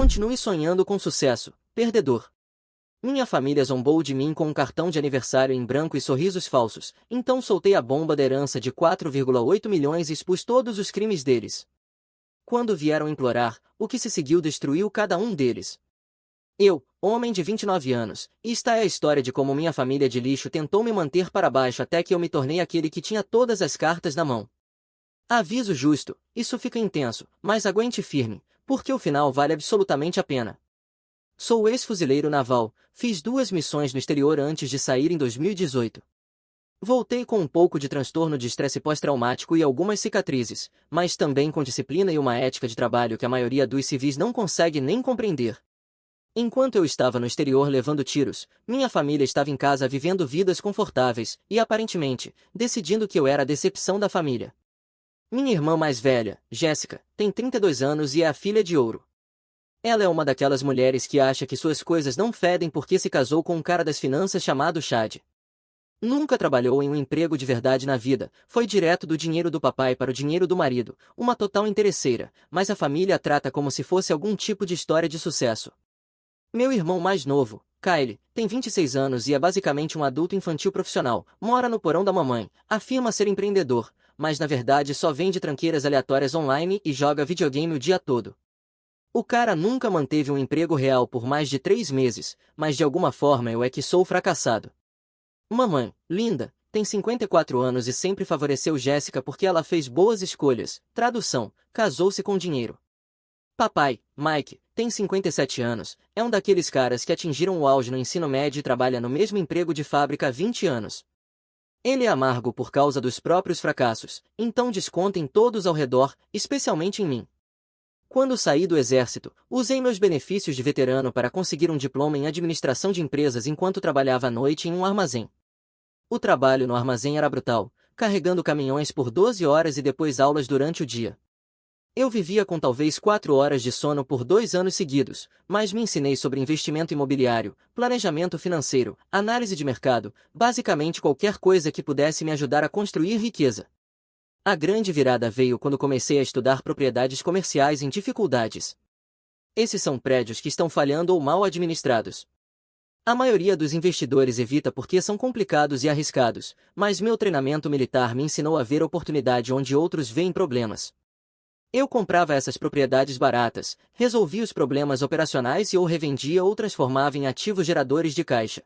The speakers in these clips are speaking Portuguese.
Continue sonhando com sucesso, perdedor. Minha família zombou de mim com um cartão de aniversário em branco e sorrisos falsos, então soltei a bomba da herança de 4,8 milhões e expus todos os crimes deles. Quando vieram implorar, o que se seguiu destruiu cada um deles. Eu, homem de 29 anos, e esta é a história de como minha família de lixo tentou me manter para baixo até que eu me tornei aquele que tinha todas as cartas na mão. Aviso justo, isso fica intenso, mas aguente firme, porque o final vale absolutamente a pena. Sou ex-fuzileiro naval, fiz 2 missões no exterior antes de sair em 2018. Voltei com um pouco de transtorno de estresse pós-traumático e algumas cicatrizes, mas também com disciplina e uma ética de trabalho que a maioria dos civis não consegue nem compreender. Enquanto eu estava no exterior levando tiros, minha família estava em casa vivendo vidas confortáveis e, aparentemente, decidindo que eu era a decepção da família. Minha irmã mais velha, Jéssica, tem 32 anos e é a filha de ouro. Ela é uma daquelas mulheres que acha que suas coisas não fedem porque se casou com um cara das finanças chamado Chad. Nunca trabalhou em um emprego de verdade na vida, foi direto do dinheiro do papai para o dinheiro do marido, uma total interesseira, mas a família a trata como se fosse algum tipo de história de sucesso. Meu irmão mais novo, Kyle, tem 26 anos e é basicamente um adulto infantil profissional, mora no porão da mamãe, afirma ser empreendedor, mas na verdade só vende tranqueiras aleatórias online e joga videogame o dia todo. O cara nunca manteve um emprego real por mais de 3 meses, mas de alguma forma eu é que sou fracassado. Mamãe, linda, tem 54 anos e sempre favoreceu Jéssica porque ela fez boas escolhas. Tradução, casou-se com dinheiro. Papai, Mike, tem 57 anos, é um daqueles caras que atingiram o auge no ensino médio e trabalha no mesmo emprego de fábrica há 20 anos. Ele é amargo por causa dos próprios fracassos, então desconta em todos ao redor, especialmente em mim. Quando saí do exército, usei meus benefícios de veterano para conseguir um diploma em administração de empresas enquanto trabalhava à noite em um armazém. O trabalho no armazém era brutal, carregando caminhões por 12 horas e depois aulas durante o dia. Eu vivia com talvez 4 horas de sono por 2 anos seguidos, mas me ensinei sobre investimento imobiliário, planejamento financeiro, análise de mercado, basicamente qualquer coisa que pudesse me ajudar a construir riqueza. A grande virada veio quando comecei a estudar propriedades comerciais em dificuldades. Esses são prédios que estão falhando ou mal administrados. A maioria dos investidores evita porque são complicados e arriscados, mas meu treinamento militar me ensinou a ver oportunidade onde outros veem problemas. Eu comprava essas propriedades baratas, resolvia os problemas operacionais e ou revendia ou transformava em ativos geradores de caixa.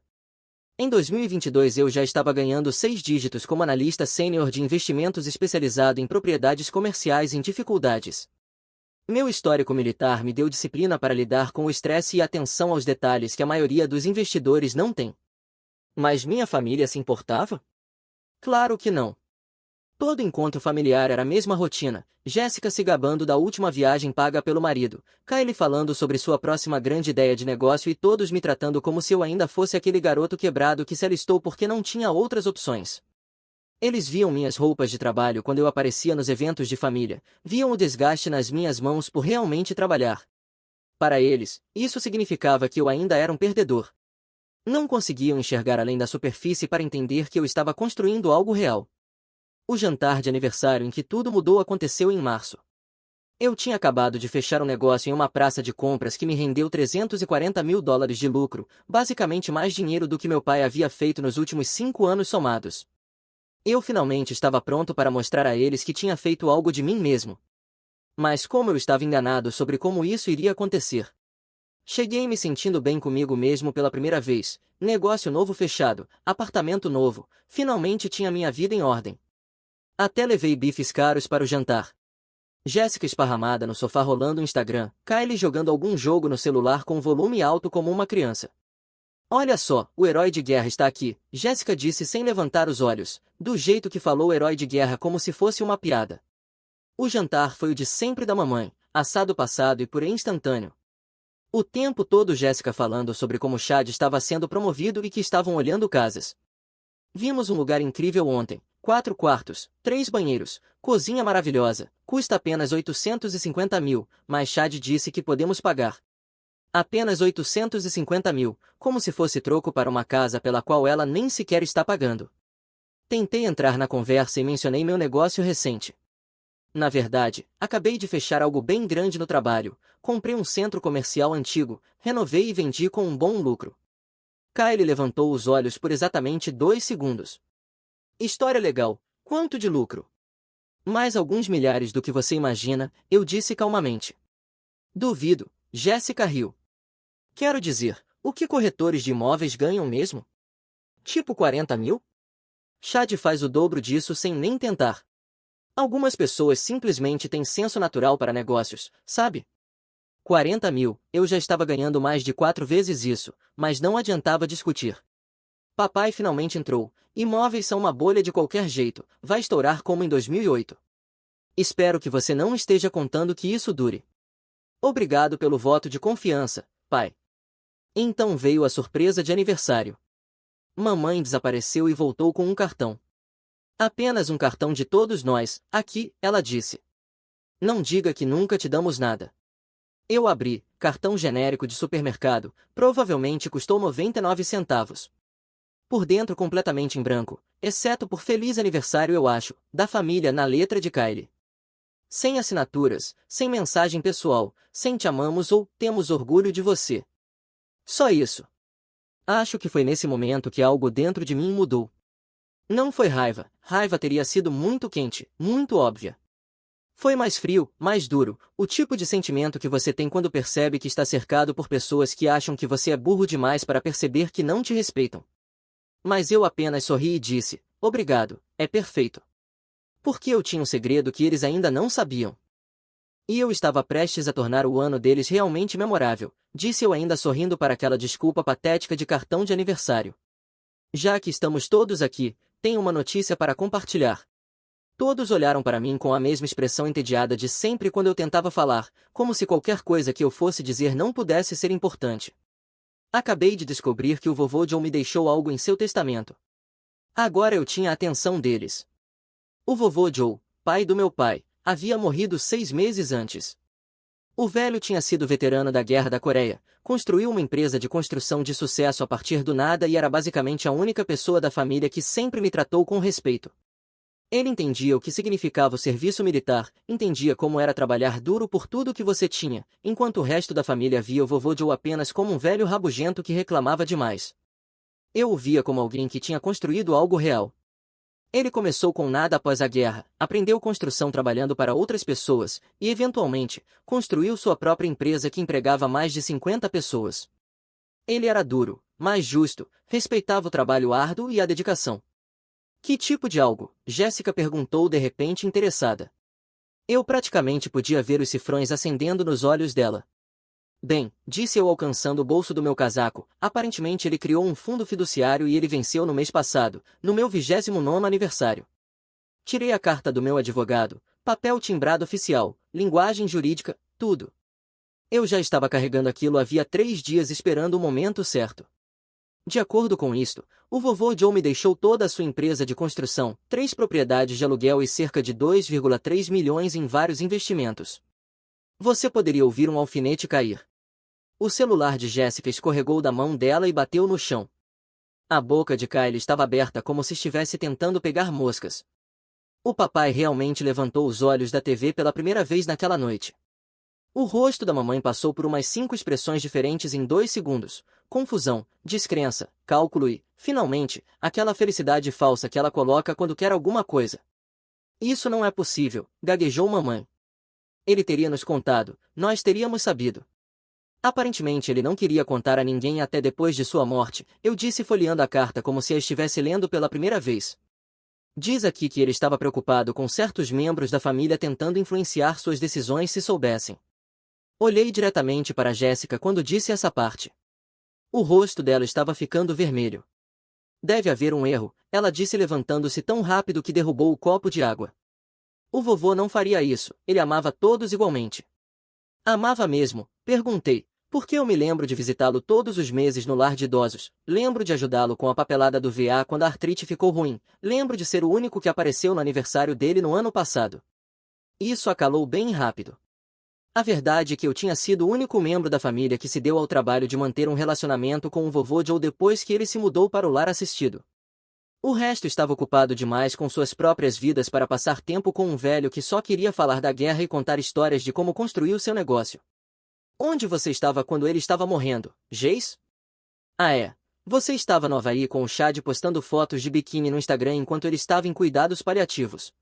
Em 2022 eu já estava ganhando 6 dígitos como analista sênior de investimentos especializado em propriedades comerciais em dificuldades. Meu histórico militar me deu disciplina para lidar com o estresse e atenção aos detalhes que a maioria dos investidores não tem. Mas minha família se importava? Claro que não. Todo encontro familiar era a mesma rotina, Jéssica se gabando da última viagem paga pelo marido, Kyle falando sobre sua próxima grande ideia de negócio e todos me tratando como se eu ainda fosse aquele garoto quebrado que se alistou porque não tinha outras opções. Eles viam minhas roupas de trabalho quando eu aparecia nos eventos de família, viam o desgaste nas minhas mãos por realmente trabalhar. Para eles, isso significava que eu ainda era um perdedor. Não conseguiam enxergar além da superfície para entender que eu estava construindo algo real. O jantar de aniversário em que tudo mudou aconteceu em março. Eu tinha acabado de fechar um negócio em uma praça de compras que me rendeu $340 mil de lucro, basicamente mais dinheiro do que meu pai havia feito nos últimos 5 anos somados. Eu finalmente estava pronto para mostrar a eles que tinha feito algo de mim mesmo. Mas como eu estava enganado sobre como isso iria acontecer. Cheguei me sentindo bem comigo mesmo pela primeira vez, negócio novo fechado, apartamento novo, finalmente tinha minha vida em ordem. Até levei bifes caros para o jantar. Jéssica esparramada no sofá rolando o Instagram, Kylie jogando algum jogo no celular com volume alto como uma criança. Olha só, o herói de guerra está aqui, Jéssica disse sem levantar os olhos, do jeito que falou herói de guerra como se fosse uma piada. O jantar foi o de sempre da mamãe, assado passado e purê instantâneo. O tempo todo Jéssica falando sobre como Chad estava sendo promovido e que estavam olhando casas. Vimos um lugar incrível ontem. 4 quartos, 3 banheiros, cozinha maravilhosa, custa apenas 850 mil, mas Chad disse que podemos pagar. Apenas 850 mil, como se fosse troco para uma casa pela qual ela nem sequer está pagando. Tentei entrar na conversa e mencionei meu negócio recente. Na verdade, acabei de fechar algo bem grande no trabalho. Comprei um centro comercial antigo, renovei e vendi com um bom lucro. Kyle levantou os olhos por exatamente 2 segundos. História legal. Quanto de lucro? Mais alguns milhares do que você imagina, eu disse calmamente. Duvido, Jessica riu. Quero dizer, o que corretores de imóveis ganham mesmo? Tipo 40 mil? Chad faz o dobro disso sem nem tentar. Algumas pessoas simplesmente têm senso natural para negócios, sabe? 40 mil, eu já estava ganhando mais de 4 vezes isso, mas não adiantava discutir. Papai finalmente entrou. Imóveis são uma bolha de qualquer jeito, vai estourar como em 2008. Espero que você não esteja contando que isso dure. Obrigado pelo voto de confiança, pai. Então veio a surpresa de aniversário. Mamãe desapareceu e voltou com um cartão. Apenas um cartão de todos nós, aqui, ela disse. Não diga que nunca te damos nada. Eu abri, cartão genérico de supermercado, provavelmente custou 99 centavos. Por dentro completamente em branco, exceto por feliz aniversário eu acho, da família na letra de Kylie. Sem assinaturas, sem mensagem pessoal, sem te amamos ou temos orgulho de você. Só isso. Acho que foi nesse momento que algo dentro de mim mudou. Não foi raiva, raiva teria sido muito quente, muito óbvia. Foi mais frio, mais duro, o tipo de sentimento que você tem quando percebe que está cercado por pessoas que acham que você é burro demais para perceber que não te respeitam. Mas eu apenas sorri e disse, obrigado, é perfeito. Porque eu tinha um segredo que eles ainda não sabiam. E eu estava prestes a tornar o ano deles realmente memorável, disse eu ainda sorrindo para aquela desculpa patética de cartão de aniversário. Já que estamos todos aqui, tenho uma notícia para compartilhar. Todos olharam para mim com a mesma expressão entediada de sempre quando eu tentava falar, como se qualquer coisa que eu fosse dizer não pudesse ser importante. Acabei de descobrir que o vovô Joe me deixou algo em seu testamento. Agora eu tinha a atenção deles. O vovô Joe, pai do meu pai, havia morrido 6 meses antes. O velho tinha sido veterano da Guerra da Coreia, construiu uma empresa de construção de sucesso a partir do nada e era basicamente a única pessoa da família que sempre me tratou com respeito. Ele entendia o que significava o serviço militar, entendia como era trabalhar duro por tudo que você tinha, enquanto o resto da família via o vovô Joe apenas como um velho rabugento que reclamava demais. Eu o via como alguém que tinha construído algo real. Ele começou com nada após a guerra, aprendeu construção trabalhando para outras pessoas, e eventualmente, construiu sua própria empresa que empregava mais de 50 pessoas. Ele era duro, mas justo, respeitava o trabalho árduo e a dedicação. Que tipo de algo? Jéssica perguntou de repente interessada. Eu praticamente podia ver os cifrões acendendo nos olhos dela. Bem, disse eu alcançando o bolso do meu casaco, aparentemente ele criou um fundo fiduciário e ele venceu no mês passado, no meu 29º aniversário. Tirei a carta do meu advogado, papel timbrado oficial, linguagem jurídica, tudo. Eu já estava carregando aquilo havia 3 dias esperando o momento certo. De acordo com isto, o vovô Joe me deixou toda a sua empresa de construção, 3 propriedades de aluguel e cerca de 2,3 milhões em vários investimentos. Você poderia ouvir um alfinete cair. O celular de Jéssica escorregou da mão dela e bateu no chão. A boca de Kylie estava aberta como se estivesse tentando pegar moscas. O papai realmente levantou os olhos da TV pela primeira vez naquela noite. O rosto da mamãe passou por umas 5 expressões diferentes em 2 segundos. Confusão, descrença, cálculo e, finalmente, aquela felicidade falsa que ela coloca quando quer alguma coisa. Isso não é possível, gaguejou mamãe. Ele teria nos contado, nós teríamos sabido. Aparentemente ele não queria contar a ninguém até depois de sua morte, eu disse folheando a carta como se a estivesse lendo pela primeira vez. Diz aqui que ele estava preocupado com certos membros da família tentando influenciar suas decisões se soubessem. Olhei diretamente para Jéssica quando disse essa parte. O rosto dela estava ficando vermelho. Deve haver um erro, ela disse levantando-se tão rápido que derrubou o copo de água. O vovô não faria isso, ele amava todos igualmente. Amava mesmo, perguntei, porque eu me lembro de visitá-lo todos os meses no lar de idosos, lembro de ajudá-lo com a papelada do VA quando a artrite ficou ruim, lembro de ser o único que apareceu no aniversário dele no ano passado. Isso acalou bem rápido. A verdade é que eu tinha sido o único membro da família que se deu ao trabalho de manter um relacionamento com o vovô Joe depois que ele se mudou para o lar assistido. O resto estava ocupado demais com suas próprias vidas para passar tempo com um velho que só queria falar da guerra e contar histórias de como construiu seu negócio. Onde você estava quando ele estava morrendo, Jace? Ah é. Você estava no Havaí com o Chad postando fotos de biquíni no Instagram enquanto ele estava em cuidados paliativos.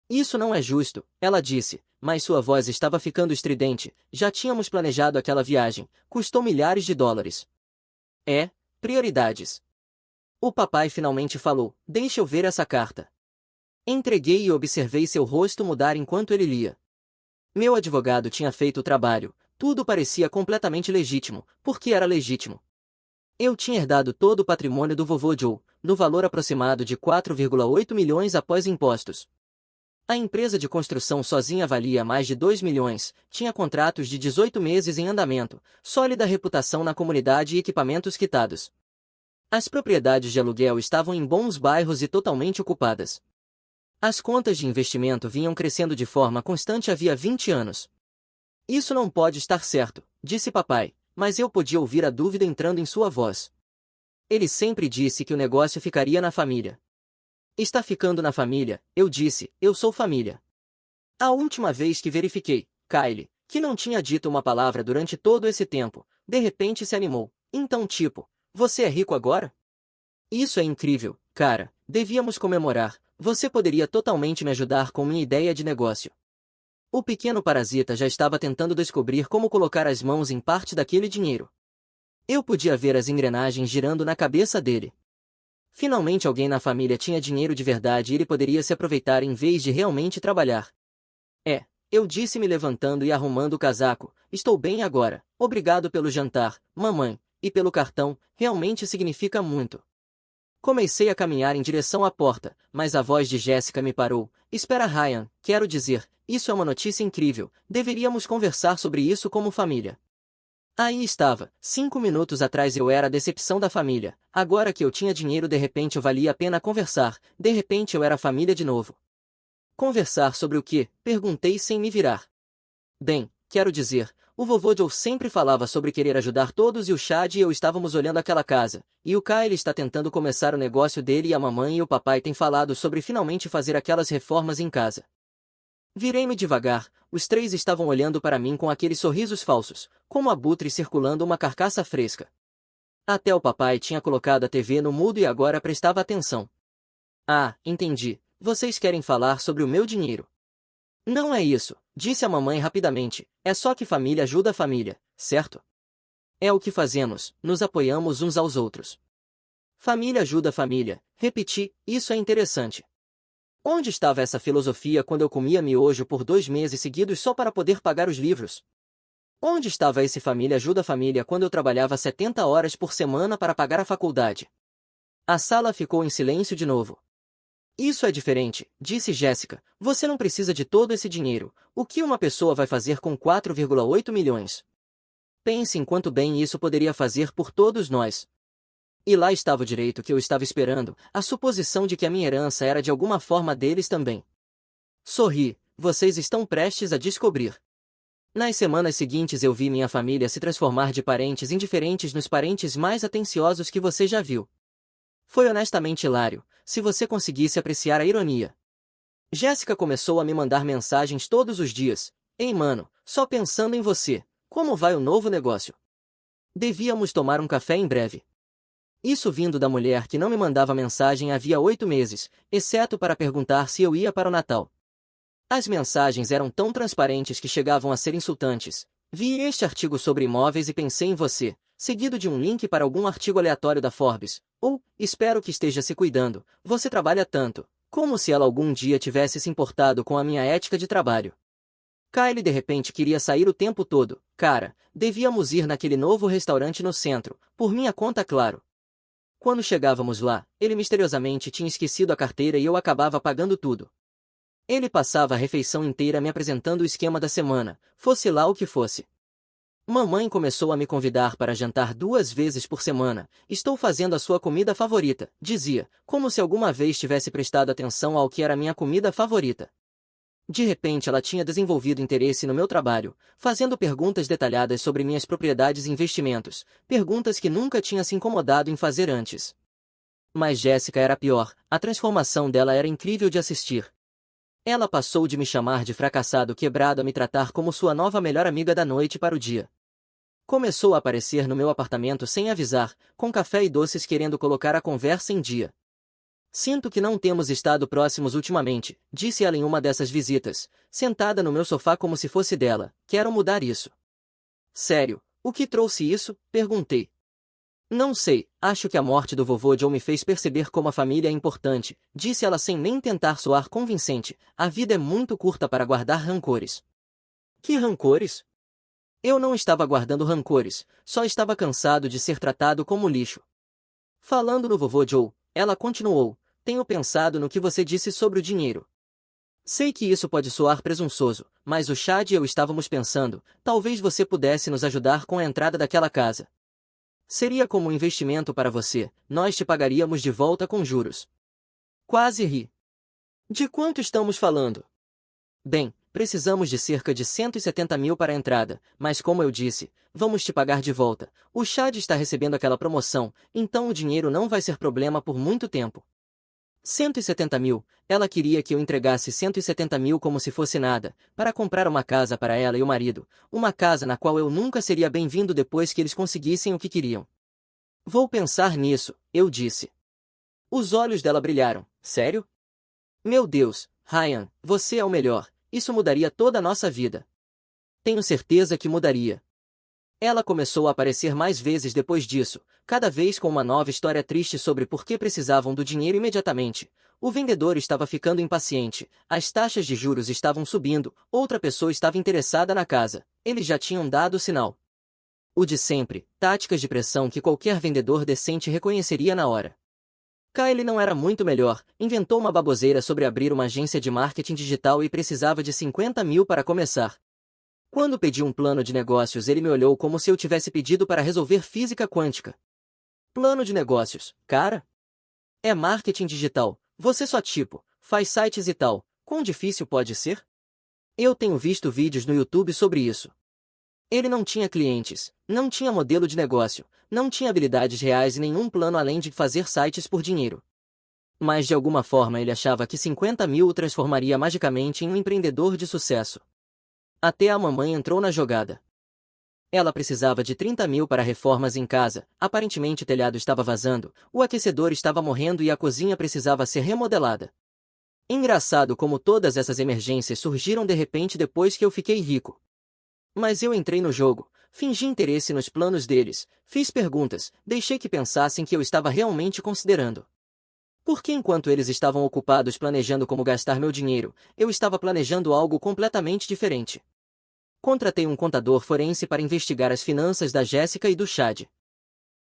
Isso não é justo, ela disse, mas sua voz estava ficando estridente. Já tínhamos planejado aquela viagem, custou milhares de dólares. É, prioridades. O papai finalmente falou, deixa eu ver essa carta. Entreguei e observei seu rosto mudar enquanto ele lia. Meu advogado tinha feito o trabalho, tudo parecia completamente legítimo, porque era legítimo. Eu tinha herdado todo o patrimônio do vovô Joe, no valor aproximado de 4,8 milhões após impostos. A empresa de construção sozinha valia mais de 2 milhões, tinha contratos de 18 meses em andamento, sólida reputação na comunidade e equipamentos quitados. As propriedades de aluguel estavam em bons bairros e totalmente ocupadas. As contas de investimento vinham crescendo de forma constante havia 20 anos. Isso não pode estar certo, disse papai, mas eu podia ouvir a dúvida entrando em sua voz. Ele sempre disse que o negócio ficaria na família. Está ficando na família, eu disse, eu sou família. A última vez que verifiquei, Kylie, que não tinha dito uma palavra durante todo esse tempo, de repente se animou. Então tipo, você é rico agora? Isso é incrível, cara, devíamos comemorar, você poderia totalmente me ajudar com minha ideia de negócio. O pequeno parasita já estava tentando descobrir como colocar as mãos em parte daquele dinheiro. Eu podia ver as engrenagens girando na cabeça dele. Finalmente alguém na família tinha dinheiro de verdade e ele poderia se aproveitar em vez de realmente trabalhar. É, eu disse me levantando e arrumando o casaco, estou bem agora, obrigado pelo jantar, mamãe, e pelo cartão, realmente significa muito. Comecei a caminhar em direção à porta, mas a voz de Jéssica me parou. Espera, Ryan, quero dizer, isso é uma notícia incrível, deveríamos conversar sobre isso como família. Aí estava, 5 minutos atrás eu era a decepção da família, agora que eu tinha dinheiro de repente valia a pena conversar, de repente eu era família de novo. Conversar sobre o quê? Perguntei sem me virar. Bem, quero dizer, o vovô Joe sempre falava sobre querer ajudar todos e o Chad e eu estávamos olhando aquela casa, e o Kyle está tentando começar o negócio dele e a mamãe e o papai têm falado sobre finalmente fazer aquelas reformas em casa. Virei-me devagar, os três estavam olhando para mim com aqueles sorrisos falsos, como abutres circulando uma carcaça fresca. Até o papai tinha colocado a TV no mudo e agora prestava atenção. Ah, entendi, vocês querem falar sobre o meu dinheiro. Não é isso, disse a mamãe rapidamente, é só que família ajuda a família, certo? É o que fazemos, nos apoiamos uns aos outros. Família ajuda a família, repeti, isso é interessante. Onde estava essa filosofia quando eu comia miojo por 2 meses seguidos só para poder pagar os livros? Onde estava esse família ajuda a família quando eu trabalhava 70 horas por semana para pagar a faculdade? A sala ficou em silêncio de novo. Isso é diferente, disse Jéssica, você não precisa de todo esse dinheiro, o que uma pessoa vai fazer com 4,8 milhões? Pense em quanto bem isso poderia fazer por todos nós. E lá estava o direito que eu estava esperando, a suposição de que a minha herança era de alguma forma deles também. Sorri, vocês estão prestes a descobrir. Nas semanas seguintes eu vi minha família se transformar de parentes indiferentes nos parentes mais atenciosos que você já viu. Foi honestamente hilário, se você conseguisse apreciar a ironia. Jéssica começou a me mandar mensagens todos os dias. Ei mano, só pensando em você, como vai o novo negócio? Devíamos tomar um café em breve. Isso vindo da mulher que não me mandava mensagem havia 8 meses, exceto para perguntar se eu ia para o Natal. As mensagens eram tão transparentes que chegavam a ser insultantes. Vi este artigo sobre imóveis e pensei em você, seguido de um link para algum artigo aleatório da Forbes. Ou, espero que esteja se cuidando, você trabalha tanto, como se ela algum dia tivesse se importado com a minha ética de trabalho. Kylie de repente queria sair o tempo todo. Cara, devíamos ir naquele novo restaurante no centro, por minha conta claro. Quando chegávamos lá, ele misteriosamente tinha esquecido a carteira e eu acabava pagando tudo. Ele passava a refeição inteira me apresentando o esquema da semana, fosse lá o que fosse. Mamãe começou a me convidar para jantar 2 vezes por semana. Estou fazendo a sua comida favorita, dizia, como se alguma vez tivesse prestado atenção ao que era minha comida favorita. De repente ela tinha desenvolvido interesse no meu trabalho, fazendo perguntas detalhadas sobre minhas propriedades e investimentos, perguntas que nunca tinha se incomodado em fazer antes. Mas Jéssica era pior, a transformação dela era incrível de assistir. Ela passou de me chamar de fracassado quebrado a me tratar como sua nova melhor amiga da noite para o dia. Começou a aparecer no meu apartamento sem avisar, com café e doces querendo colocar a conversa em dia. Sinto que não temos estado próximos ultimamente, disse ela em uma dessas visitas, sentada no meu sofá como se fosse dela. Quero mudar isso. Sério, o que trouxe isso? Perguntei. Não sei, acho que a morte do vovô Joe me fez perceber como a família é importante, disse ela sem nem tentar soar convincente. A vida é muito curta para guardar rancores. Que rancores? Eu não estava guardando rancores, só estava cansado de ser tratado como lixo. Falando no vovô Joe, ela continuou, tenho pensado no que você disse sobre o dinheiro. Sei que isso pode soar presunçoso, mas o Chad e eu estávamos pensando, talvez você pudesse nos ajudar com a entrada daquela casa. Seria como um investimento para você, nós te pagaríamos de volta com juros. Quase ri. De quanto estamos falando? Bem, precisamos de cerca de 170 mil para a entrada, mas como eu disse, vamos te pagar de volta. O Chad está recebendo aquela promoção, então o dinheiro não vai ser problema por muito tempo. 170 mil, ela queria que eu entregasse 170 mil como se fosse nada, para comprar uma casa para ela e o marido, uma casa na qual eu nunca seria bem-vindo depois que eles conseguissem o que queriam. Vou pensar nisso, eu disse. Os olhos dela brilharam. Sério? Meu Deus, Ryan, você é o melhor, isso mudaria toda a nossa vida. Tenho certeza que mudaria. Ela começou a aparecer mais vezes depois disso, cada vez com uma nova história triste sobre por que precisavam do dinheiro imediatamente. O vendedor estava ficando impaciente, as taxas de juros estavam subindo, outra pessoa estava interessada na casa, eles já tinham dado o sinal. O de sempre, táticas de pressão que qualquer vendedor decente reconheceria na hora. Kyle não era muito melhor, inventou uma baboseira sobre abrir uma agência de marketing digital e precisava de 50 mil para começar. Quando pedi um plano de negócios, ele me olhou como se eu tivesse pedido para resolver física quântica. Plano de negócios, cara? É marketing digital, você só faz sites e tal, quão difícil pode ser? Eu tenho visto vídeos no YouTube sobre isso. Ele não tinha clientes, não tinha modelo de negócio, não tinha habilidades reais e nenhum plano além de fazer sites por dinheiro. Mas de alguma forma ele achava que 50 mil o transformaria magicamente em um empreendedor de sucesso. Até a mamãe entrou na jogada. Ela precisava de 30 mil para reformas em casa, aparentemente o telhado estava vazando, o aquecedor estava morrendo e a cozinha precisava ser remodelada. Engraçado como todas essas emergências surgiram de repente depois que eu fiquei rico. Mas eu entrei no jogo, fingi interesse nos planos deles, fiz perguntas, deixei que pensassem que eu estava realmente considerando. Porque enquanto eles estavam ocupados planejando como gastar meu dinheiro, eu estava planejando algo completamente diferente. Contratei um contador forense para investigar as finanças da Jéssica e do Chad.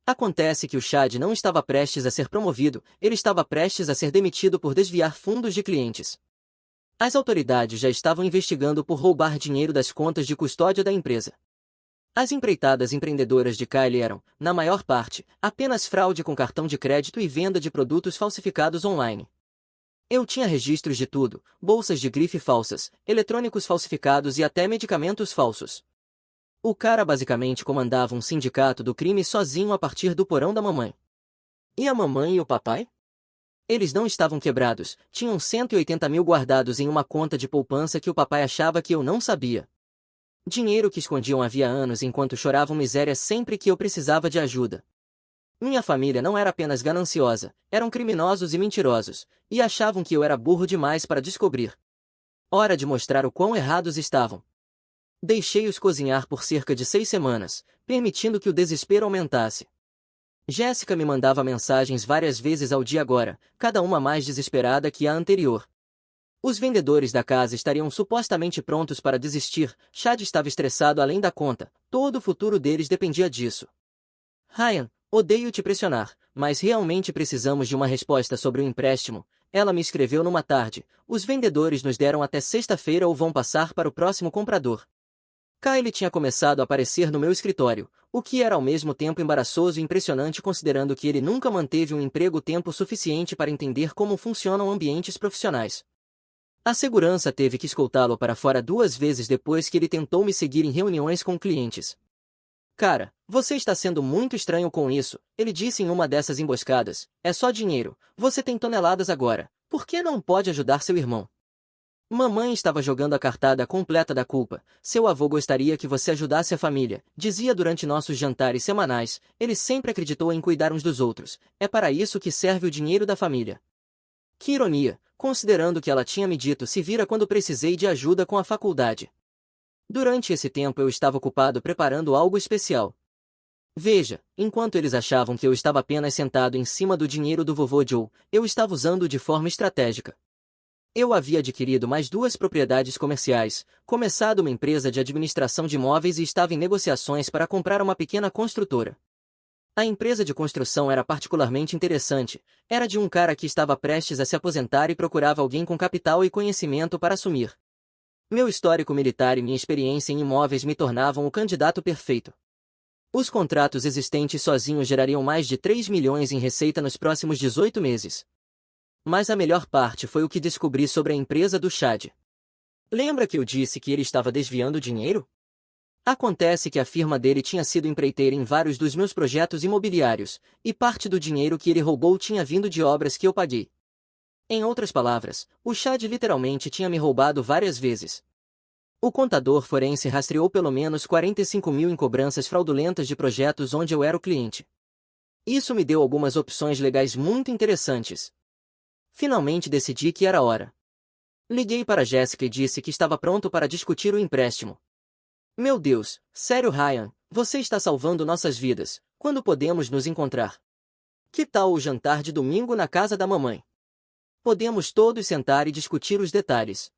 Acontece que o Chad não estava prestes a ser promovido, ele estava prestes a ser demitido por desviar fundos de clientes. As autoridades já estavam investigando por roubar dinheiro das contas de custódia da empresa. As empreitadas empreendedoras de Kyle eram, na maior parte, apenas fraude com cartão de crédito e venda de produtos falsificados online. Eu tinha registros de tudo, bolsas de grife falsas, eletrônicos falsificados e até medicamentos falsos. O cara basicamente comandava um sindicato do crime sozinho a partir do porão da mamãe. E a mamãe e o papai? Eles não estavam quebrados, tinham 180 mil guardados em uma conta de poupança que o papai achava que eu não sabia. Dinheiro que escondiam havia anos enquanto choravam miséria sempre que eu precisava de ajuda. Minha família não era apenas gananciosa, eram criminosos e mentirosos, e achavam que eu era burro demais para descobrir. Hora de mostrar o quão errados estavam. Deixei-os cozinhar por cerca de 6 semanas, permitindo que o desespero aumentasse. Jéssica me mandava mensagens várias vezes ao dia agora, cada uma mais desesperada que a anterior. Os vendedores da casa estariam supostamente prontos para desistir, Chad estava estressado além da conta, todo o futuro deles dependia disso. Ryan, odeio te pressionar, mas realmente precisamos de uma resposta sobre o empréstimo. Ela me escreveu numa tarde, os vendedores nos deram até sexta-feira ou vão passar para o próximo comprador. Kyle tinha começado a aparecer no meu escritório, o que era ao mesmo tempo embaraçoso e impressionante considerando que ele nunca manteve um emprego tempo suficiente para entender como funcionam ambientes profissionais. A segurança teve que escoltá-lo para fora 2 vezes depois que ele tentou me seguir em reuniões com clientes. Cara, Você está sendo muito estranho com isso, ele disse em uma dessas emboscadas. É só dinheiro, você tem toneladas agora. Por que não pode ajudar seu irmão? Mamãe estava jogando a cartada completa da culpa. Seu avô gostaria que você ajudasse a família, dizia durante nossos jantares semanais. Ele sempre acreditou em cuidar uns dos outros. É para isso que serve o dinheiro da família. Que ironia, considerando que ela tinha me dito se vira quando precisei de ajuda com a faculdade. Durante esse tempo eu estava ocupado preparando algo especial. Veja, enquanto eles achavam que eu estava apenas sentado em cima do dinheiro do vovô Joe, eu estava usando-o de forma estratégica. Eu havia adquirido mais 2 propriedades comerciais, começado uma empresa de administração de imóveis e estava em negociações para comprar uma pequena construtora. A empresa de construção era particularmente interessante, era de um cara que estava prestes a se aposentar e procurava alguém com capital e conhecimento para assumir. Meu histórico militar e minha experiência em imóveis me tornavam o candidato perfeito. Os contratos existentes sozinhos gerariam mais de 3 milhões em receita nos próximos 18 meses. Mas a melhor parte foi o que descobri sobre a empresa do Chad. Lembra que eu disse que ele estava desviando dinheiro? Acontece que a firma dele tinha sido empreiteira em vários dos meus projetos imobiliários, e parte do dinheiro que ele roubou tinha vindo de obras que eu paguei. Em outras palavras, o Chad literalmente tinha me roubado várias vezes. O contador forense rastreou pelo menos 45 mil em cobranças fraudulentas de projetos onde eu era o cliente. Isso me deu algumas opções legais muito interessantes. Finalmente decidi que era hora. Liguei para Jéssica e disse que estava pronto para discutir o empréstimo. Meu Deus, sério Ryan, você está salvando nossas vidas. Quando podemos nos encontrar? Que tal o jantar de domingo na casa da mamãe? Podemos todos sentar e discutir os detalhes.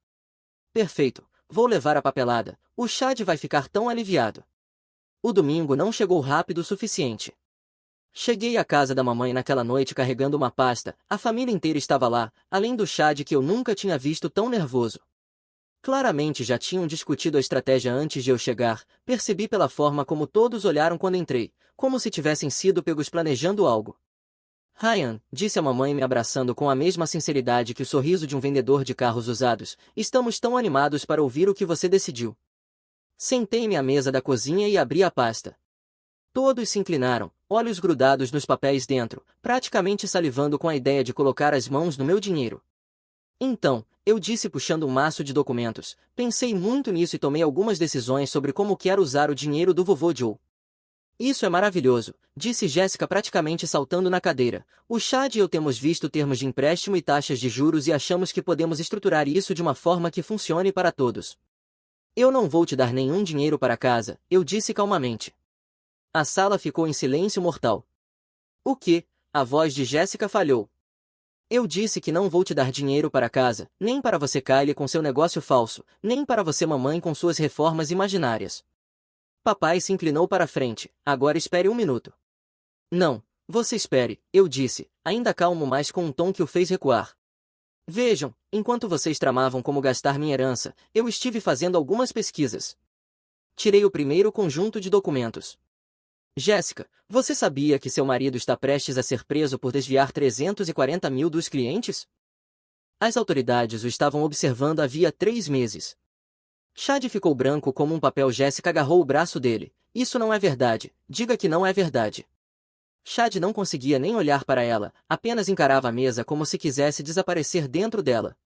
Perfeito, vou levar a papelada, o Chad vai ficar tão aliviado. O domingo não chegou rápido o suficiente. Cheguei à casa da mamãe naquela noite carregando uma pasta, a família inteira estava lá, além do Chad que eu nunca tinha visto tão nervoso. Claramente já tinham discutido a estratégia antes de eu chegar, percebi pela forma como todos olharam quando entrei, como se tivessem sido pegos planejando algo. Ryan, disse a mamãe me abraçando com a mesma sinceridade que o sorriso de um vendedor de carros usados, estamos tão animados para ouvir o que você decidiu. Sentei-me à mesa da cozinha e abri a pasta. Todos se inclinaram, olhos grudados nos papéis dentro, praticamente salivando com a ideia de colocar as mãos no meu dinheiro. Então, eu disse puxando um maço de documentos, pensei muito nisso e tomei algumas decisões sobre como quero usar o dinheiro do vovô Joe. Isso é maravilhoso, disse Jéssica praticamente saltando na cadeira. O Chad e eu temos visto termos de empréstimo e taxas de juros e achamos que podemos estruturar isso de uma forma que funcione para todos. Eu não vou te dar nenhum dinheiro para casa, eu disse calmamente. A sala ficou em silêncio mortal. O quê? A voz de Jéssica falhou. Eu disse que não vou te dar dinheiro para casa, nem para você Kylie com seu negócio falso, nem para você mamãe com suas reformas imaginárias. Papai se inclinou para a frente, agora espere um minuto. Não, você espere, eu disse, ainda calmo mas com um tom que o fez recuar. Vejam, enquanto vocês tramavam como gastar minha herança, eu estive fazendo algumas pesquisas. Tirei o primeiro conjunto de documentos. Jéssica, você sabia que seu marido está prestes a ser preso por desviar 340 mil dos clientes? As autoridades o estavam observando havia 3 meses. Chad ficou branco como um papel. Jéssica agarrou o braço dele. Isso não é verdade, diga que não é verdade. Chad não conseguia nem olhar para ela, apenas encarava a mesa como se quisesse desaparecer dentro dela.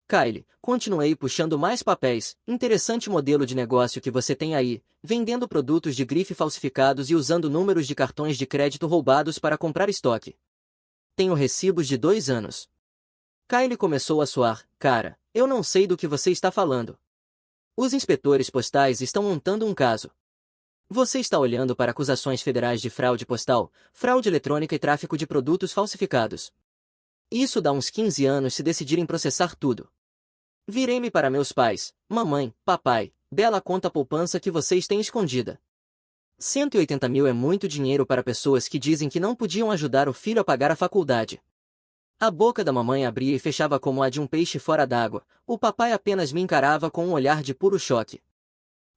Kylie, continuei puxando mais papéis, interessante modelo de negócio que você tem aí, vendendo produtos de grife falsificados e usando números de cartões de crédito roubados para comprar estoque. Tenho recibos de 2 anos. Kylie começou a suar. Cara, eu não sei do que você está falando. Os inspetores postais estão montando um caso. Você está olhando para acusações federais de fraude postal, fraude eletrônica e tráfico de produtos falsificados. Isso dá uns 15 anos se decidirem processar tudo. Virei-me para meus pais, mamãe, papai, bela conta poupança que vocês têm escondida. 180 mil é muito dinheiro para pessoas que dizem que não podiam ajudar o filho a pagar a faculdade. A boca da mamãe abria e fechava como a de um peixe fora d'água, o papai apenas me encarava com um olhar de puro choque.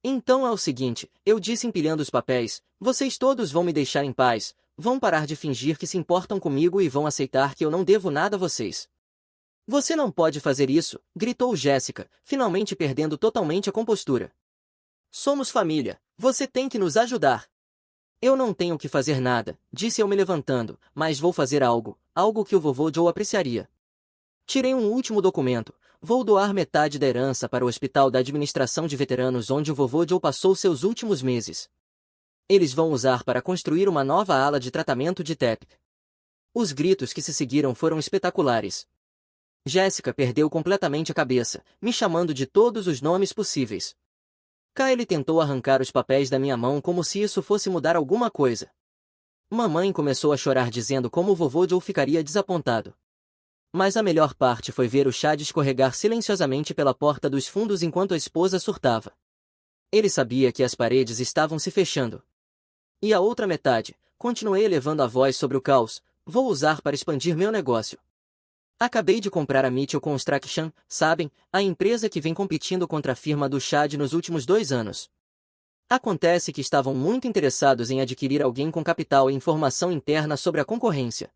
Então é o seguinte, eu disse empilhando os papéis, vocês todos vão me deixar em paz, vão parar de fingir que se importam comigo e vão aceitar que eu não devo nada a vocês. Você não pode fazer isso, gritou Jéssica, finalmente perdendo totalmente a compostura. Somos família, você tem que nos ajudar. Eu não tenho que fazer nada, disse eu me levantando, mas vou fazer algo, algo que o vovô Joe apreciaria. Tirei um último documento. Vou doar metade da herança para o Hospital da Administração de Veteranos onde o vovô Joe passou seus últimos meses. Eles vão usar para construir uma nova ala de tratamento de TEP. Os gritos que se seguiram foram espetaculares. Jéssica perdeu completamente a cabeça, me chamando de todos os nomes possíveis. Kyle tentou arrancar os papéis da minha mão como se isso fosse mudar alguma coisa. Mamãe começou a chorar dizendo como o vovô Joe ficaria desapontado. Mas a melhor parte foi ver o Chad escorregar silenciosamente pela porta dos fundos enquanto a esposa surtava. Ele sabia que as paredes estavam se fechando. E a outra metade, continuei elevando a voz sobre o caos, vou usar para expandir meu negócio. Acabei de comprar a Mitchell Construction, sabem, a empresa que vem competindo contra a firma do Chad nos últimos 2 anos. Acontece que estavam muito interessados em adquirir alguém com capital e informação interna sobre a concorrência.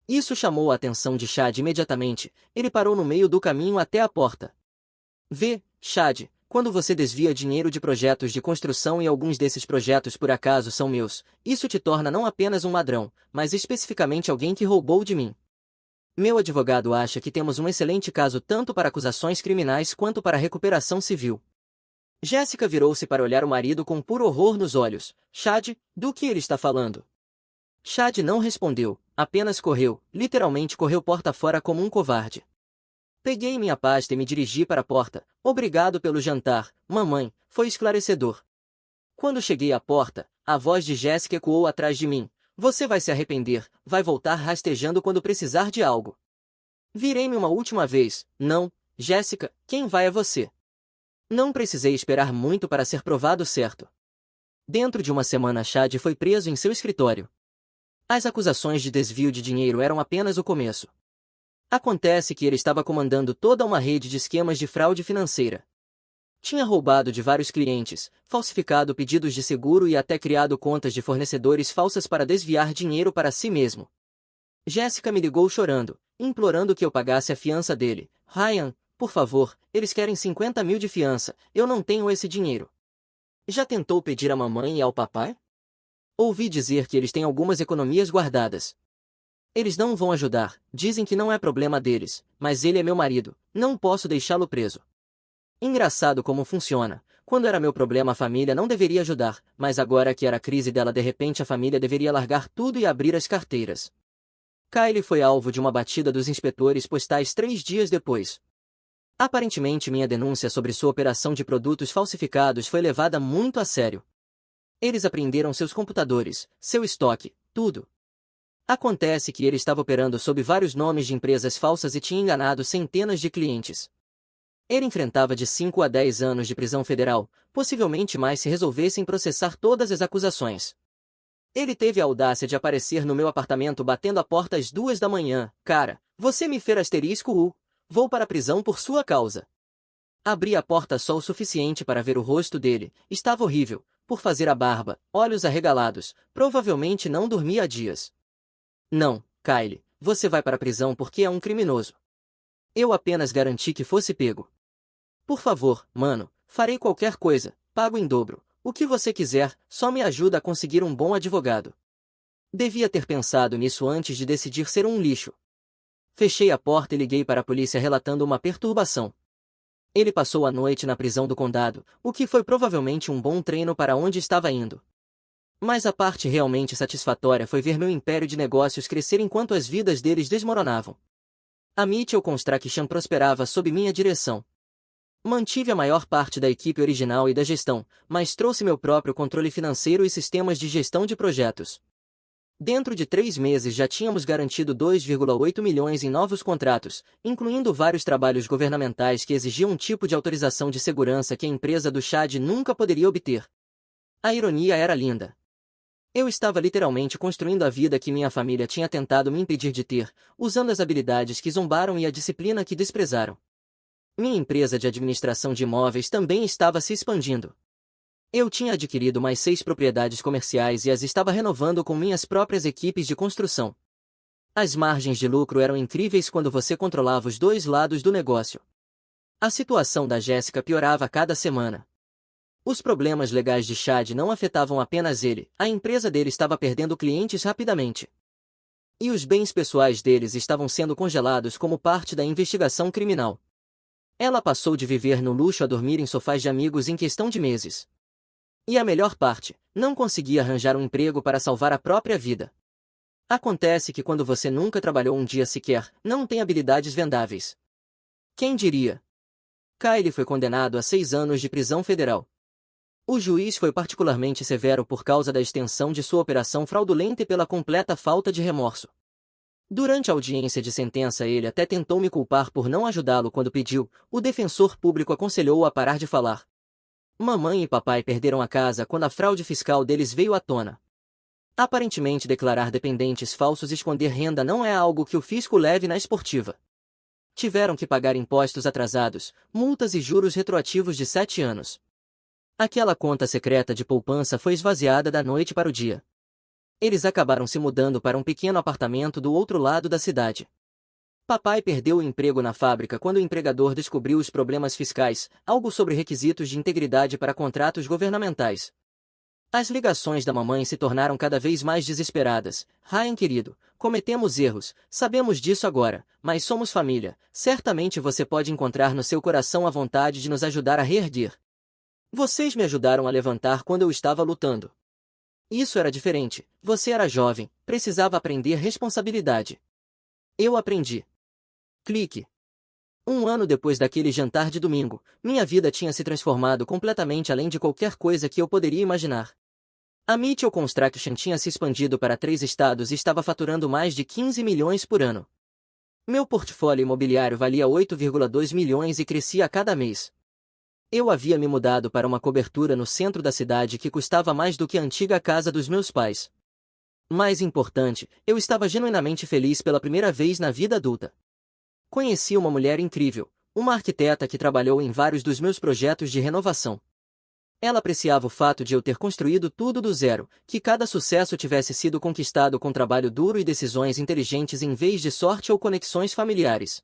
Isso chamou a atenção de Chad imediatamente, ele parou no meio do caminho até a porta. Vê, Chad, quando você desvia dinheiro de projetos de construção e alguns desses projetos por acaso são meus, isso te torna não apenas um ladrão, mas especificamente alguém que roubou de mim. Meu advogado acha que temos um excelente caso tanto para acusações criminais quanto para recuperação civil. Jéssica virou-se para olhar o marido com puro horror nos olhos. Chad, do que ele está falando? Chad não respondeu, apenas correu, literalmente correu porta fora como um covarde. Peguei minha pasta e me dirigi para a porta. Obrigado pelo jantar, mamãe, foi esclarecedor. Quando cheguei à porta, a voz de Jéssica ecoou atrás de mim. Você vai se arrepender, vai voltar rastejando quando precisar de algo. Virei-me uma última vez. Não, Jéssica, quem vai é você. Não precisei esperar muito para ser provado certo. Dentro de uma semana Chad foi preso em seu escritório. As acusações de desvio de dinheiro eram apenas o começo. Acontece que ele estava comandando toda uma rede de esquemas de fraude financeira. Tinha roubado de vários clientes, falsificado pedidos de seguro e até criado contas de fornecedores falsas para desviar dinheiro para si mesmo. Jéssica me ligou chorando, implorando que eu pagasse a fiança dele. Ryan, por favor, eles querem 50 mil de fiança, eu não tenho esse dinheiro. Já tentou pedir à mamãe e ao papai? Ouvi dizer que eles têm algumas economias guardadas. Eles não vão ajudar, dizem que não é problema deles, mas ele é meu marido, não posso deixá-lo preso. Engraçado como funciona. Quando era meu problema a família não deveria ajudar, mas agora que era a crise dela de repente a família deveria largar tudo e abrir as carteiras. Kyle foi alvo de uma batida dos inspetores postais 3 dias depois. Aparentemente minha denúncia sobre sua operação de produtos falsificados foi levada muito a sério. Eles apreenderam seus computadores, seu estoque, tudo. Acontece que ele estava operando sob vários nomes de empresas falsas e tinha enganado centenas de clientes. Ele enfrentava de 5 a 10 anos de prisão federal, possivelmente mais se resolvessem processar todas as acusações. Ele teve a audácia de aparecer no meu apartamento batendo a porta às 2 da manhã. Cara, você me fez *U. Vou para a prisão por sua causa. Abri a porta só o suficiente para ver o rosto dele. Estava horrível, por fazer a barba, olhos arregalados, provavelmente não dormia há dias. Não, Kyle, você vai para a prisão porque é um criminoso. Eu apenas garanti que fosse pego. Por favor, mano, farei qualquer coisa, pago em dobro. O que você quiser, só me ajuda a conseguir um bom advogado. Devia ter pensado nisso antes de decidir ser um lixo. Fechei a porta e liguei para a polícia relatando uma perturbação. Ele passou a noite na prisão do condado, o que foi provavelmente um bom treino para onde estava indo. Mas a parte realmente satisfatória foi ver meu império de negócios crescer enquanto as vidas deles desmoronavam. A Mitchell Construction prosperava sob minha direção. Mantive a maior parte da equipe original e da gestão, mas trouxe meu próprio controle financeiro e sistemas de gestão de projetos. Dentro de 3 meses já tínhamos garantido 2,8 milhões em novos contratos, incluindo vários trabalhos governamentais que exigiam um tipo de autorização de segurança que a empresa do Chad nunca poderia obter. A ironia era linda. Eu estava literalmente construindo a vida que minha família tinha tentado me impedir de ter, usando as habilidades que zombaram e a disciplina que desprezaram. Minha empresa de administração de imóveis também estava se expandindo. Eu tinha adquirido mais 6 propriedades comerciais e as estava renovando com minhas próprias equipes de construção. As margens de lucro eram incríveis quando você controlava os 2 lados do negócio. A situação da Jéssica piorava a cada semana. Os problemas legais de Chad não afetavam apenas ele, a empresa dele estava perdendo clientes rapidamente. E os bens pessoais deles estavam sendo congelados como parte da investigação criminal. Ela passou de viver no luxo a dormir em sofás de amigos em questão de meses. E a melhor parte, não conseguia arranjar um emprego para salvar a própria vida. Acontece que quando você nunca trabalhou um dia sequer, não tem habilidades vendáveis. Quem diria? Kyle foi condenado a 6 anos de prisão federal. O juiz foi particularmente severo por causa da extensão de sua operação fraudulenta e pela completa falta de remorso. Durante a audiência de sentença ele até tentou me culpar por não ajudá-lo quando pediu, o defensor público aconselhou-o a parar de falar. Mamãe e papai perderam a casa quando a fraude fiscal deles veio à tona. Aparentemente declarar dependentes falsos e esconder renda não é algo que o fisco leve na esportiva. Tiveram que pagar impostos atrasados, multas e juros retroativos de 7 anos. Aquela conta secreta de poupança foi esvaziada da noite para o dia. Eles acabaram se mudando para um pequeno apartamento do outro lado da cidade. Papai perdeu o emprego na fábrica quando o empregador descobriu os problemas fiscais, algo sobre requisitos de integridade para contratos governamentais. As ligações da mamãe se tornaram cada vez mais desesperadas. Ryan querido, cometemos erros, sabemos disso agora, mas somos família. Certamente você pode encontrar no seu coração a vontade de nos ajudar a reerguer. Vocês me ajudaram a levantar quando eu estava lutando. Isso era diferente. Você era jovem, precisava aprender responsabilidade. Eu aprendi. Clique. 1 ano depois daquele jantar de domingo, minha vida tinha se transformado completamente além de qualquer coisa que eu poderia imaginar. A Mitchell Construction tinha se expandido para 3 estados e estava faturando mais de 15 milhões por ano. Meu portfólio imobiliário valia 8,2 milhões e crescia a cada mês. Eu havia me mudado para uma cobertura no centro da cidade que custava mais do que a antiga casa dos meus pais. Mais importante, eu estava genuinamente feliz pela primeira vez na vida adulta. Conheci uma mulher incrível, uma arquiteta que trabalhou em vários dos meus projetos de renovação. Ela apreciava o fato de eu ter construído tudo do zero, que cada sucesso tivesse sido conquistado com trabalho duro e decisões inteligentes em vez de sorte ou conexões familiares.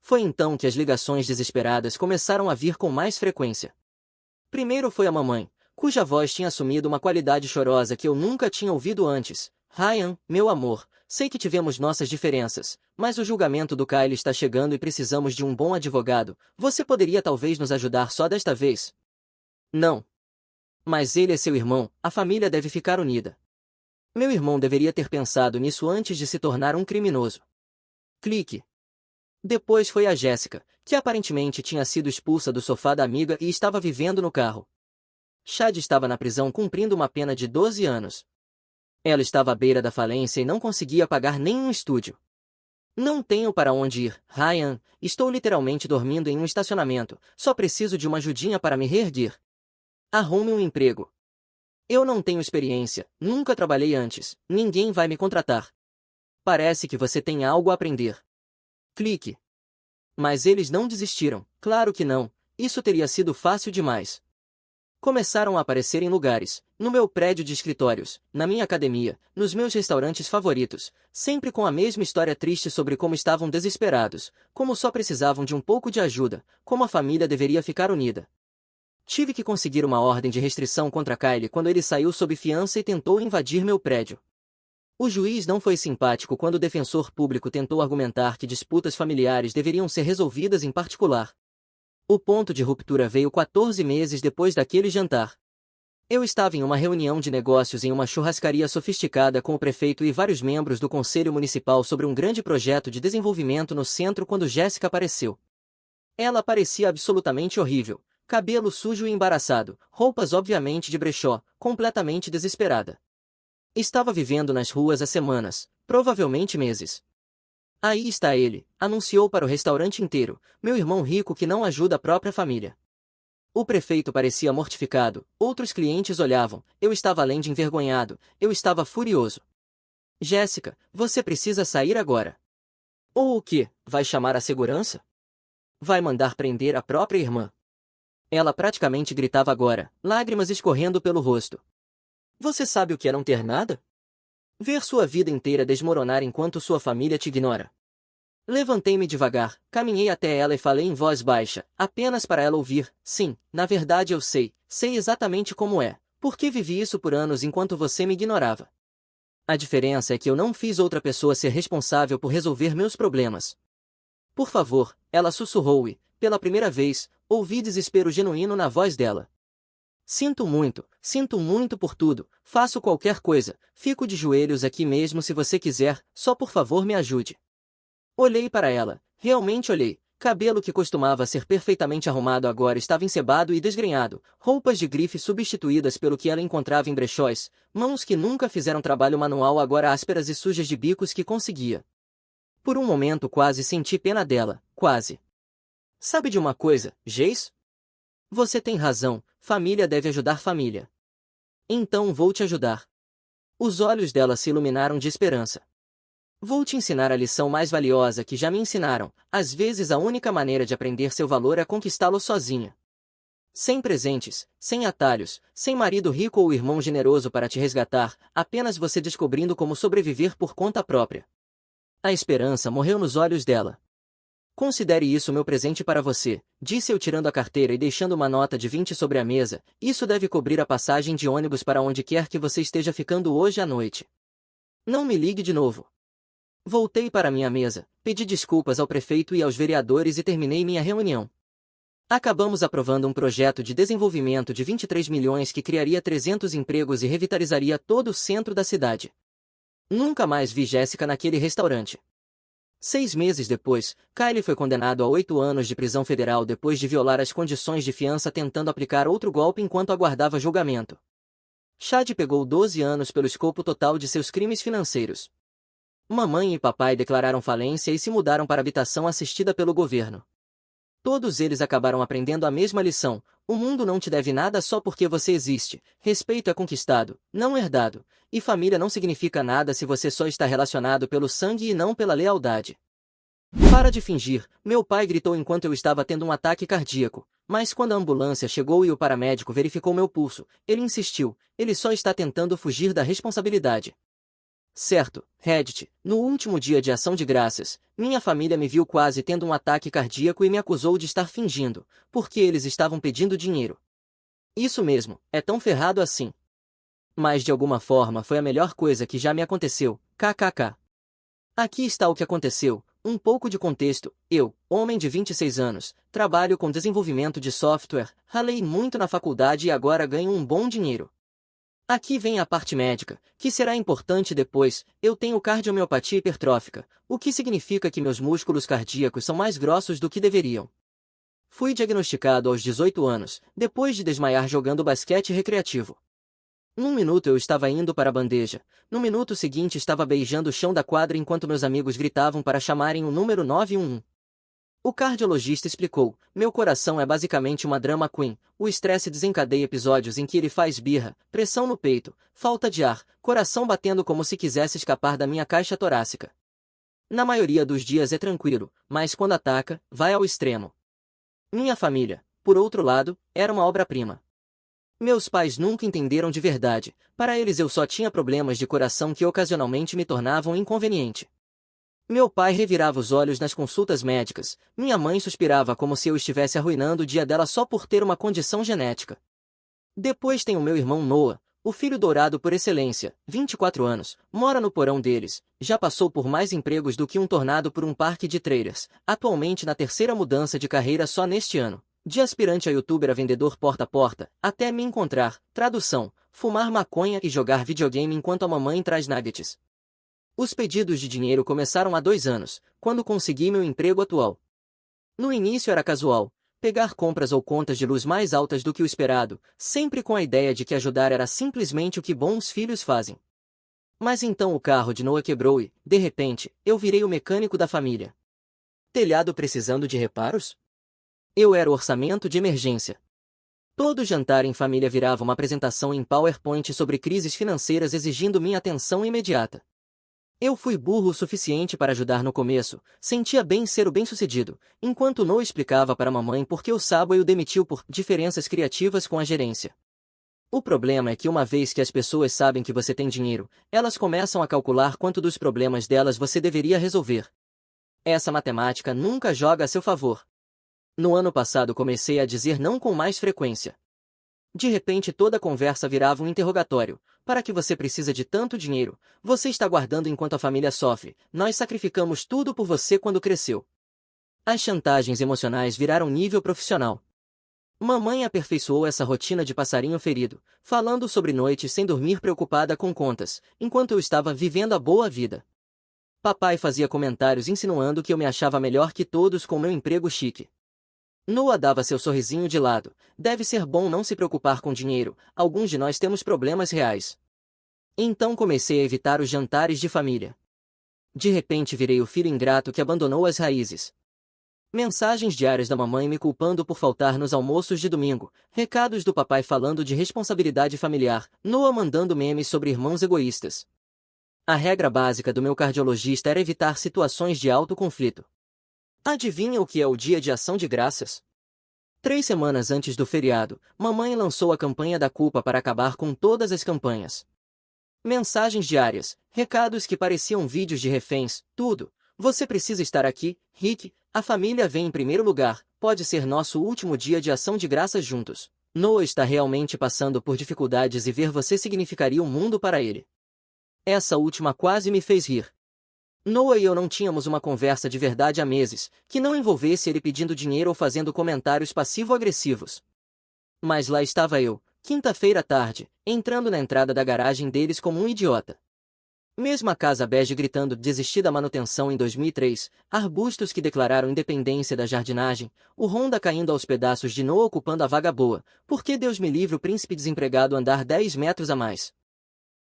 Foi então que as ligações desesperadas começaram a vir com mais frequência. Primeiro foi a mamãe, cuja voz tinha assumido uma qualidade chorosa que eu nunca tinha ouvido antes. Ryan, meu amor, sei que tivemos nossas diferenças, mas o julgamento do Kyle está chegando e precisamos de um bom advogado. Você poderia talvez nos ajudar só desta vez? Não. Mas ele é seu irmão, a família deve ficar unida. Meu irmão deveria ter pensado nisso antes de se tornar um criminoso. Clique. Depois foi a Jéssica, que aparentemente tinha sido expulsa do sofá da amiga e estava vivendo no carro. Chad estava na prisão cumprindo uma pena de 12 anos. Ela estava à beira da falência e não conseguia pagar nenhum estúdio. Não tenho para onde ir, Ryan, estou literalmente dormindo em um estacionamento, só preciso de uma ajudinha para me reerguer. Arrume um emprego. Eu não tenho experiência, nunca trabalhei antes, ninguém vai me contratar. Parece que você tem algo a aprender. Clique. Mas eles não desistiram, claro que não, isso teria sido fácil demais. Começaram a aparecer em lugares, no meu prédio de escritórios, na minha academia, nos meus restaurantes favoritos, sempre com a mesma história triste sobre como estavam desesperados, como só precisavam de um pouco de ajuda, como a família deveria ficar unida. Tive que conseguir uma ordem de restrição contra Kyle quando ele saiu sob fiança e tentou invadir meu prédio. O juiz não foi simpático quando o defensor público tentou argumentar que disputas familiares deveriam ser resolvidas em particular. O ponto de ruptura veio 14 meses depois daquele jantar. Eu estava em uma reunião de negócios em uma churrascaria sofisticada com o prefeito e vários membros do conselho municipal sobre um grande projeto de desenvolvimento no centro quando Jéssica apareceu. Ela parecia absolutamente horrível, cabelo sujo e embaraçado, roupas obviamente de brechó, completamente desesperada. Estava vivendo nas ruas há semanas, provavelmente meses. Aí está ele, anunciou para o restaurante inteiro, meu irmão rico que não ajuda a própria família. O prefeito parecia mortificado, outros clientes olhavam, eu estava além de envergonhado, eu estava furioso. Jéssica, você precisa sair agora. Ou o quê? Vai chamar a segurança? Vai mandar prender a própria irmã. Ela praticamente gritava agora, lágrimas escorrendo pelo rosto. Você sabe o que é não ter nada? Ver sua vida inteira desmoronar enquanto sua família te ignora. Levantei-me devagar, caminhei até ela e falei em voz baixa, apenas para ela ouvir. Sim, na verdade eu sei exatamente como é, porque vivi isso por anos enquanto você me ignorava. A diferença é que eu não fiz outra pessoa ser responsável por resolver meus problemas. Por favor, ela sussurrou e, pela primeira vez, ouvi desespero genuíno na voz dela. Sinto muito por tudo, faço qualquer coisa, fico de joelhos aqui mesmo se você quiser, só por favor me ajude. Olhei para ela, realmente olhei. Cabelo que costumava ser perfeitamente arrumado agora estava encebado e desgrenhado, roupas de grife substituídas pelo que ela encontrava em brechós, mãos que nunca fizeram trabalho manual agora ásperas e sujas de bicos que conseguia. Por um momento quase senti pena dela, quase. Sabe de uma coisa, Jace? Você tem razão, família deve ajudar família. Então vou te ajudar. Os olhos dela se iluminaram de esperança. Vou te ensinar a lição mais valiosa que já me ensinaram. Às vezes a única maneira de aprender seu valor é conquistá-lo sozinha. Sem presentes, sem atalhos, sem marido rico ou irmão generoso para te resgatar, apenas você descobrindo como sobreviver por conta própria. A esperança morreu nos olhos dela. Considere isso meu presente para você, disse eu tirando a carteira e deixando uma nota de 20 sobre a mesa. Isso deve cobrir a passagem de ônibus para onde quer que você esteja ficando hoje à noite. Não me ligue de novo. Voltei para minha mesa, pedi desculpas ao prefeito e aos vereadores e terminei minha reunião. Acabamos aprovando um projeto de desenvolvimento de 23 milhões que criaria 300 empregos e revitalizaria todo o centro da cidade. Nunca mais vi Jéssica naquele restaurante. 6 meses depois, Kyle foi condenado a 8 anos de prisão federal depois de violar as condições de fiança tentando aplicar outro golpe enquanto aguardava julgamento. Chad pegou 12 anos pelo escopo total de seus crimes financeiros. Mamãe e papai declararam falência e se mudaram para habitação assistida pelo governo. Todos eles acabaram aprendendo a mesma lição: o mundo não te deve nada só porque você existe, respeito é conquistado, não herdado, e família não significa nada se você só está relacionado pelo sangue e não pela lealdade. Para de fingir, meu pai gritou enquanto eu estava tendo um ataque cardíaco, mas quando a ambulância chegou e o paramédico verificou meu pulso, ele insistiu, ele só está tentando fugir da responsabilidade. Certo, Reddit, no último dia de ação de graças, minha família me viu quase tendo um ataque cardíaco e me acusou de estar fingindo, porque eles estavam pedindo dinheiro. Isso mesmo, é tão ferrado assim. Mas de alguma forma foi a melhor coisa que já me aconteceu, kkk. Aqui está o que aconteceu, um pouco de contexto. Eu, homem de 26 anos, trabalho com desenvolvimento de software, ralei muito na faculdade e agora ganho um bom dinheiro. Aqui vem a parte médica, que será importante depois. Eu tenho cardiomiopatia hipertrófica, o que significa que meus músculos cardíacos são mais grossos do que deveriam. Fui diagnosticado aos 18 anos, depois de desmaiar jogando basquete recreativo. Num minuto eu estava indo para a bandeja, no minuto seguinte estava beijando o chão da quadra enquanto meus amigos gritavam para chamarem o número 911. O cardiologista explicou, meu coração é basicamente uma drama queen, o estresse desencadeia episódios em que ele faz birra, pressão no peito, falta de ar, coração batendo como se quisesse escapar da minha caixa torácica. Na maioria dos dias é tranquilo, mas quando ataca, vai ao extremo. Minha família, por outro lado, era uma obra-prima. Meus pais nunca entenderam de verdade, para eles eu só tinha problemas de coração que ocasionalmente me tornavam inconveniente. Meu pai revirava os olhos nas consultas médicas, minha mãe suspirava como se eu estivesse arruinando o dia dela só por ter uma condição genética. Depois tem o meu irmão Noah, o filho dourado por excelência, 24 anos, mora no porão deles, já passou por mais empregos do que um tornado por um parque de trailers, atualmente na terceira mudança de carreira só neste ano, de aspirante a youtuber a vendedor porta a porta, até me encontrar, tradução, fumar maconha e jogar videogame enquanto a mamãe traz nuggets. Os pedidos de dinheiro começaram há 2 anos, quando consegui meu emprego atual. No início era casual, pegar compras ou contas de luz mais altas do que o esperado, sempre com a ideia de que ajudar era simplesmente o que bons filhos fazem. Mas então o carro de Noah quebrou e, de repente, eu virei o mecânico da família. Telhado precisando de reparos? Eu era o orçamento de emergência. Todo jantar em família virava uma apresentação em PowerPoint sobre crises financeiras exigindo minha atenção imediata. Eu fui burro o suficiente para ajudar no começo, sentia bem ser o bem-sucedido, enquanto Noah explicava para a mamãe por que o Subway o demitiu por diferenças criativas com a gerência. O problema é que uma vez que as pessoas sabem que você tem dinheiro, elas começam a calcular quanto dos problemas delas você deveria resolver. Essa matemática nunca joga a seu favor. No ano passado comecei a dizer não com mais frequência. De repente toda a conversa virava um interrogatório. Para que você precisa de tanto dinheiro? Você está guardando enquanto a família sofre. Nós sacrificamos tudo por você quando cresceu. As chantagens emocionais viraram nível profissional. Mamãe aperfeiçoou essa rotina de passarinho ferido, falando sobre noites sem dormir preocupada com contas, enquanto eu estava vivendo a boa vida. Papai fazia comentários insinuando que eu me achava melhor que todos com meu emprego chique. Noah dava seu sorrisinho de lado. Deve ser bom não se preocupar com dinheiro, alguns de nós temos problemas reais. Então comecei a evitar os jantares de família. De repente virei o filho ingrato que abandonou as raízes. Mensagens diárias da mamãe me culpando por faltar nos almoços de domingo, recados do papai falando de responsabilidade familiar, Noah mandando memes sobre irmãos egoístas. A regra básica do meu cardiologista era evitar situações de alto conflito. Adivinha o que é o Dia de Ação de Graças? 3 semanas antes do feriado, mamãe lançou a campanha da culpa para acabar com todas as campanhas. Mensagens diárias, recados que pareciam vídeos de reféns, tudo. Você precisa estar aqui, Rick, a família vem em primeiro lugar, pode ser nosso último dia de ação de graças juntos. Noah está realmente passando por dificuldades e ver você significaria um mundo para ele. Essa última quase me fez rir. Noah e eu não tínhamos uma conversa de verdade há meses, que não envolvesse ele pedindo dinheiro ou fazendo comentários passivo-agressivos. Mas lá estava eu, quinta-feira à tarde, entrando na entrada da garagem deles como um idiota. Mesmo a casa bege gritando desistir da manutenção em 2003, arbustos que declararam independência da jardinagem, o Honda caindo aos pedaços de Noah ocupando a vaga boa, porque Deus me livre o príncipe desempregado andar 10 metros a mais.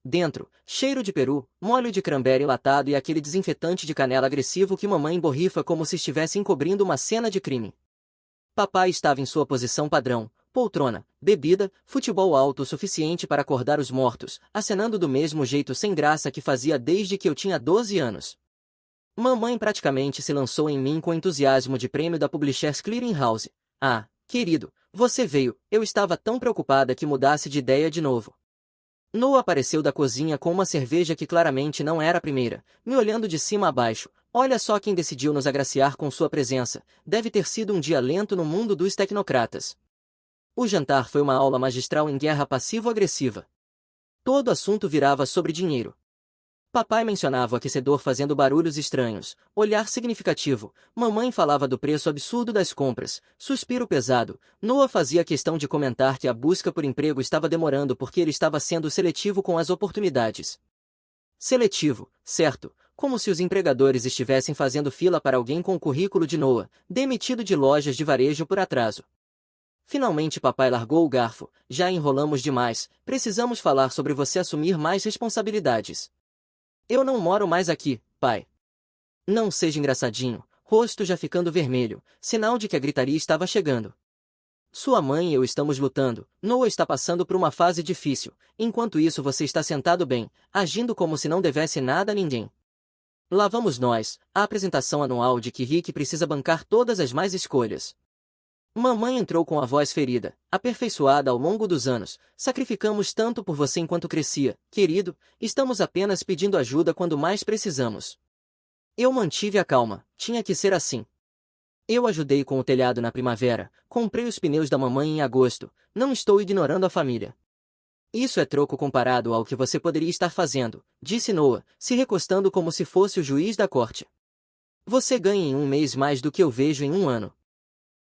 Dentro, cheiro de peru, molho de cranberry enlatado e aquele desinfetante de canela agressivo que mamãe borrifa como se estivesse encobrindo uma cena de crime. Papai estava em sua posição padrão, poltrona, bebida, futebol alto o suficiente para acordar os mortos, acenando do mesmo jeito sem graça que fazia desde que eu tinha 12 anos. Mamãe praticamente se lançou em mim com entusiasmo de prêmio da Publishers Clearing House. Ah, querido, você veio, eu estava tão preocupada que mudasse de ideia de novo. Noah apareceu da cozinha com uma cerveja que claramente não era a primeira, me olhando de cima a baixo. Olha só quem decidiu nos agraciar com sua presença, deve ter sido um dia lento no mundo dos tecnocratas. O jantar foi uma aula magistral em guerra passivo-agressiva. Todo assunto virava sobre dinheiro. Papai mencionava o aquecedor fazendo barulhos estranhos, olhar significativo, mamãe falava do preço absurdo das compras, suspiro pesado, Noah fazia questão de comentar que a busca por emprego estava demorando porque ele estava sendo seletivo com as oportunidades. Seletivo, certo, como se os empregadores estivessem fazendo fila para alguém com o currículo de Noah, demitido de lojas de varejo por atraso. Finalmente papai largou o garfo, já enrolamos demais, precisamos falar sobre você assumir mais responsabilidades. Eu não moro mais aqui, pai. Não seja engraçadinho, rosto já ficando vermelho, sinal de que a gritaria estava chegando. Sua mãe e eu estamos lutando, Noah está passando por uma fase difícil, enquanto isso você está sentado bem, agindo como se não devesse nada a ninguém. Lá vamos nós, a apresentação anual de que Rick precisa bancar todas as mais escolhas. Mamãe entrou com a voz ferida, aperfeiçoada ao longo dos anos. Sacrificamos tanto por você enquanto crescia, querido, estamos apenas pedindo ajuda quando mais precisamos. Eu mantive a calma, tinha que ser assim. Eu ajudei com o telhado na primavera, comprei os pneus da mamãe em agosto, não estou ignorando a família. Isso é troco comparado ao que você poderia estar fazendo, disse Noah, se recostando como se fosse o juiz da corte. Você ganha em um mês mais do que eu vejo em um ano.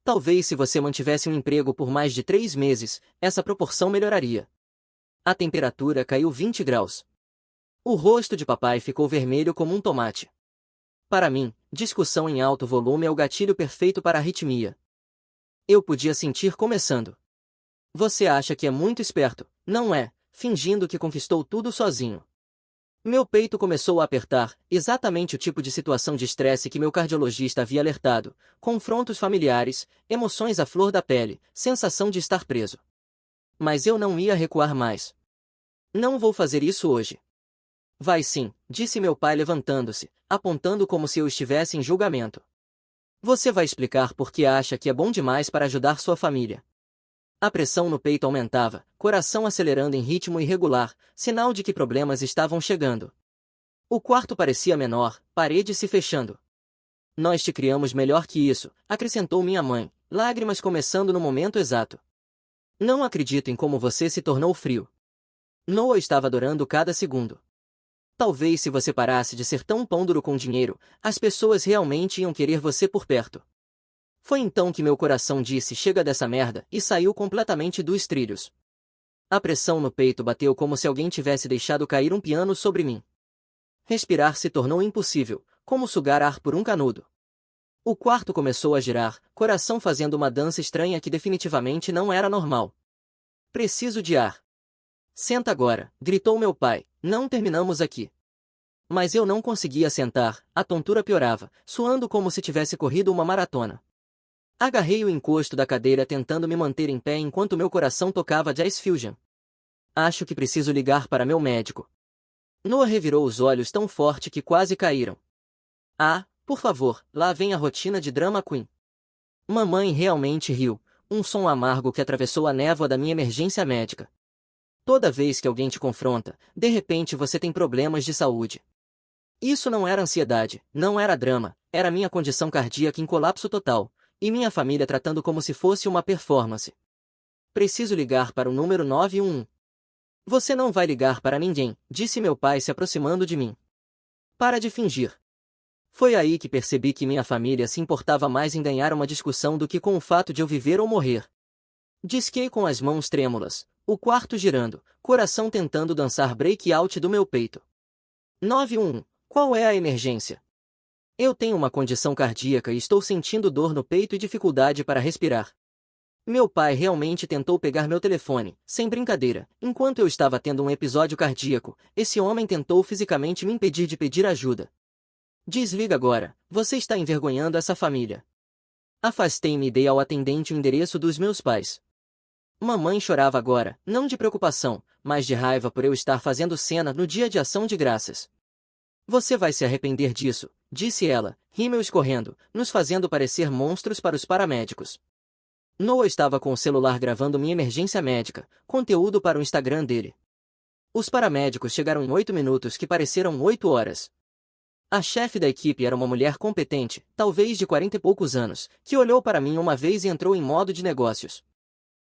Talvez se você mantivesse um emprego por mais de 3 meses, essa proporção melhoraria. A temperatura caiu 20 graus. O rosto de papai ficou vermelho como um tomate. Para mim, discussão em alto volume é o gatilho perfeito para a arritmia. Eu podia sentir começando. Você acha que é muito esperto, não é, fingindo que conquistou tudo sozinho. Meu peito começou a apertar, exatamente o tipo de situação de estresse que meu cardiologista havia alertado, confrontos familiares, emoções à flor da pele, sensação de estar preso. Mas eu não ia recuar mais. Não vou fazer isso hoje. Vai sim, disse meu pai levantando-se, apontando como se eu estivesse em julgamento. Você vai explicar por que acha que é bom demais para ajudar sua família. A pressão no peito aumentava, coração acelerando em ritmo irregular, sinal de que problemas estavam chegando. O quarto parecia menor, paredes se fechando. Nós te criamos melhor que isso, acrescentou minha mãe, lágrimas começando no momento exato. Não acredito em como você se tornou frio. Noah estava adorando cada segundo. Talvez se você parasse de ser tão pão duro com dinheiro, as pessoas realmente iam querer você por perto. Foi então que meu coração disse chega dessa merda e saiu completamente dos trilhos. A pressão no peito bateu como se alguém tivesse deixado cair um piano sobre mim. Respirar se tornou impossível, como sugar ar por um canudo. O quarto começou a girar, coração fazendo uma dança estranha que definitivamente não era normal. Preciso de ar. Senta agora, gritou meu pai, não terminamos aqui. Mas eu não conseguia sentar, a tontura piorava, suando como se tivesse corrido uma maratona. Agarrei o encosto da cadeira tentando me manter em pé enquanto meu coração tocava Jazz Fusion. Acho que preciso ligar para meu médico. Noah revirou os olhos tão forte que quase caíram. Ah, por favor, lá vem a rotina de drama queen. Mamãe realmente riu, um som amargo que atravessou a névoa da minha emergência médica. Toda vez que alguém te confronta, de repente você tem problemas de saúde. Isso não era ansiedade, não era drama, era minha condição cardíaca em colapso total, e minha família tratando como se fosse uma performance. Preciso ligar para o número 911. Você não vai ligar para ninguém, disse meu pai se aproximando de mim. Para de fingir. Foi aí que percebi que minha família se importava mais em ganhar uma discussão do que com o fato de eu viver ou morrer. Disquei com as mãos trêmulas, o quarto girando, coração tentando dançar break-out do meu peito. 911, qual é a emergência? Eu tenho uma condição cardíaca e estou sentindo dor no peito e dificuldade para respirar. Meu pai realmente tentou pegar meu telefone, sem brincadeira, enquanto eu estava tendo um episódio cardíaco, esse homem tentou fisicamente me impedir de pedir ajuda. Desliga agora, você está envergonhando essa família. Afastei-me e dei ao atendente o endereço dos meus pais. Mamãe chorava agora, não de preocupação, mas de raiva por eu estar fazendo cena no dia de ação de graças. Você vai se arrepender disso, disse ela, rímel escorrendo, nos fazendo parecer monstros para os paramédicos. Noah estava com o celular gravando minha emergência médica, conteúdo para o Instagram dele. Os paramédicos chegaram em 8 minutos que pareceram 8 horas. A chefe da equipe era uma mulher competente, talvez de 40 e poucos anos, que olhou para mim uma vez e entrou em modo de negócios.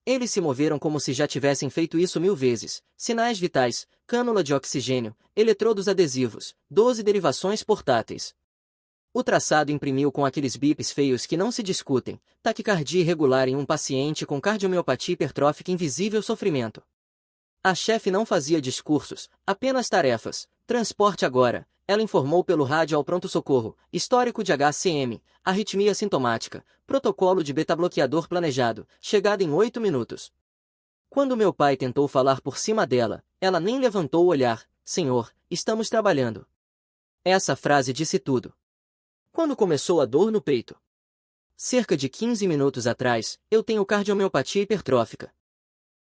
Eles se moveram como se já tivessem feito isso 1000 vezes, sinais vitais, cânula de oxigênio, eletrodos adesivos, 12 derivações portáteis. O traçado imprimiu com aqueles bips feios que não se discutem, taquicardia irregular em um paciente com cardiomiopatia hipertrófica invisível sofrimento. A chefe não fazia discursos, apenas tarefas. Transporte agora, ela informou pelo rádio ao pronto-socorro, histórico de HCM, arritmia sintomática, protocolo de beta-bloqueador planejado, chegada em 8 minutos. Quando meu pai tentou falar por cima dela, ela nem levantou o olhar, senhor, estamos trabalhando. Essa frase disse tudo. Quando começou a dor no peito? Cerca de 15 minutos atrás, eu tenho cardiomiopatia hipertrófica.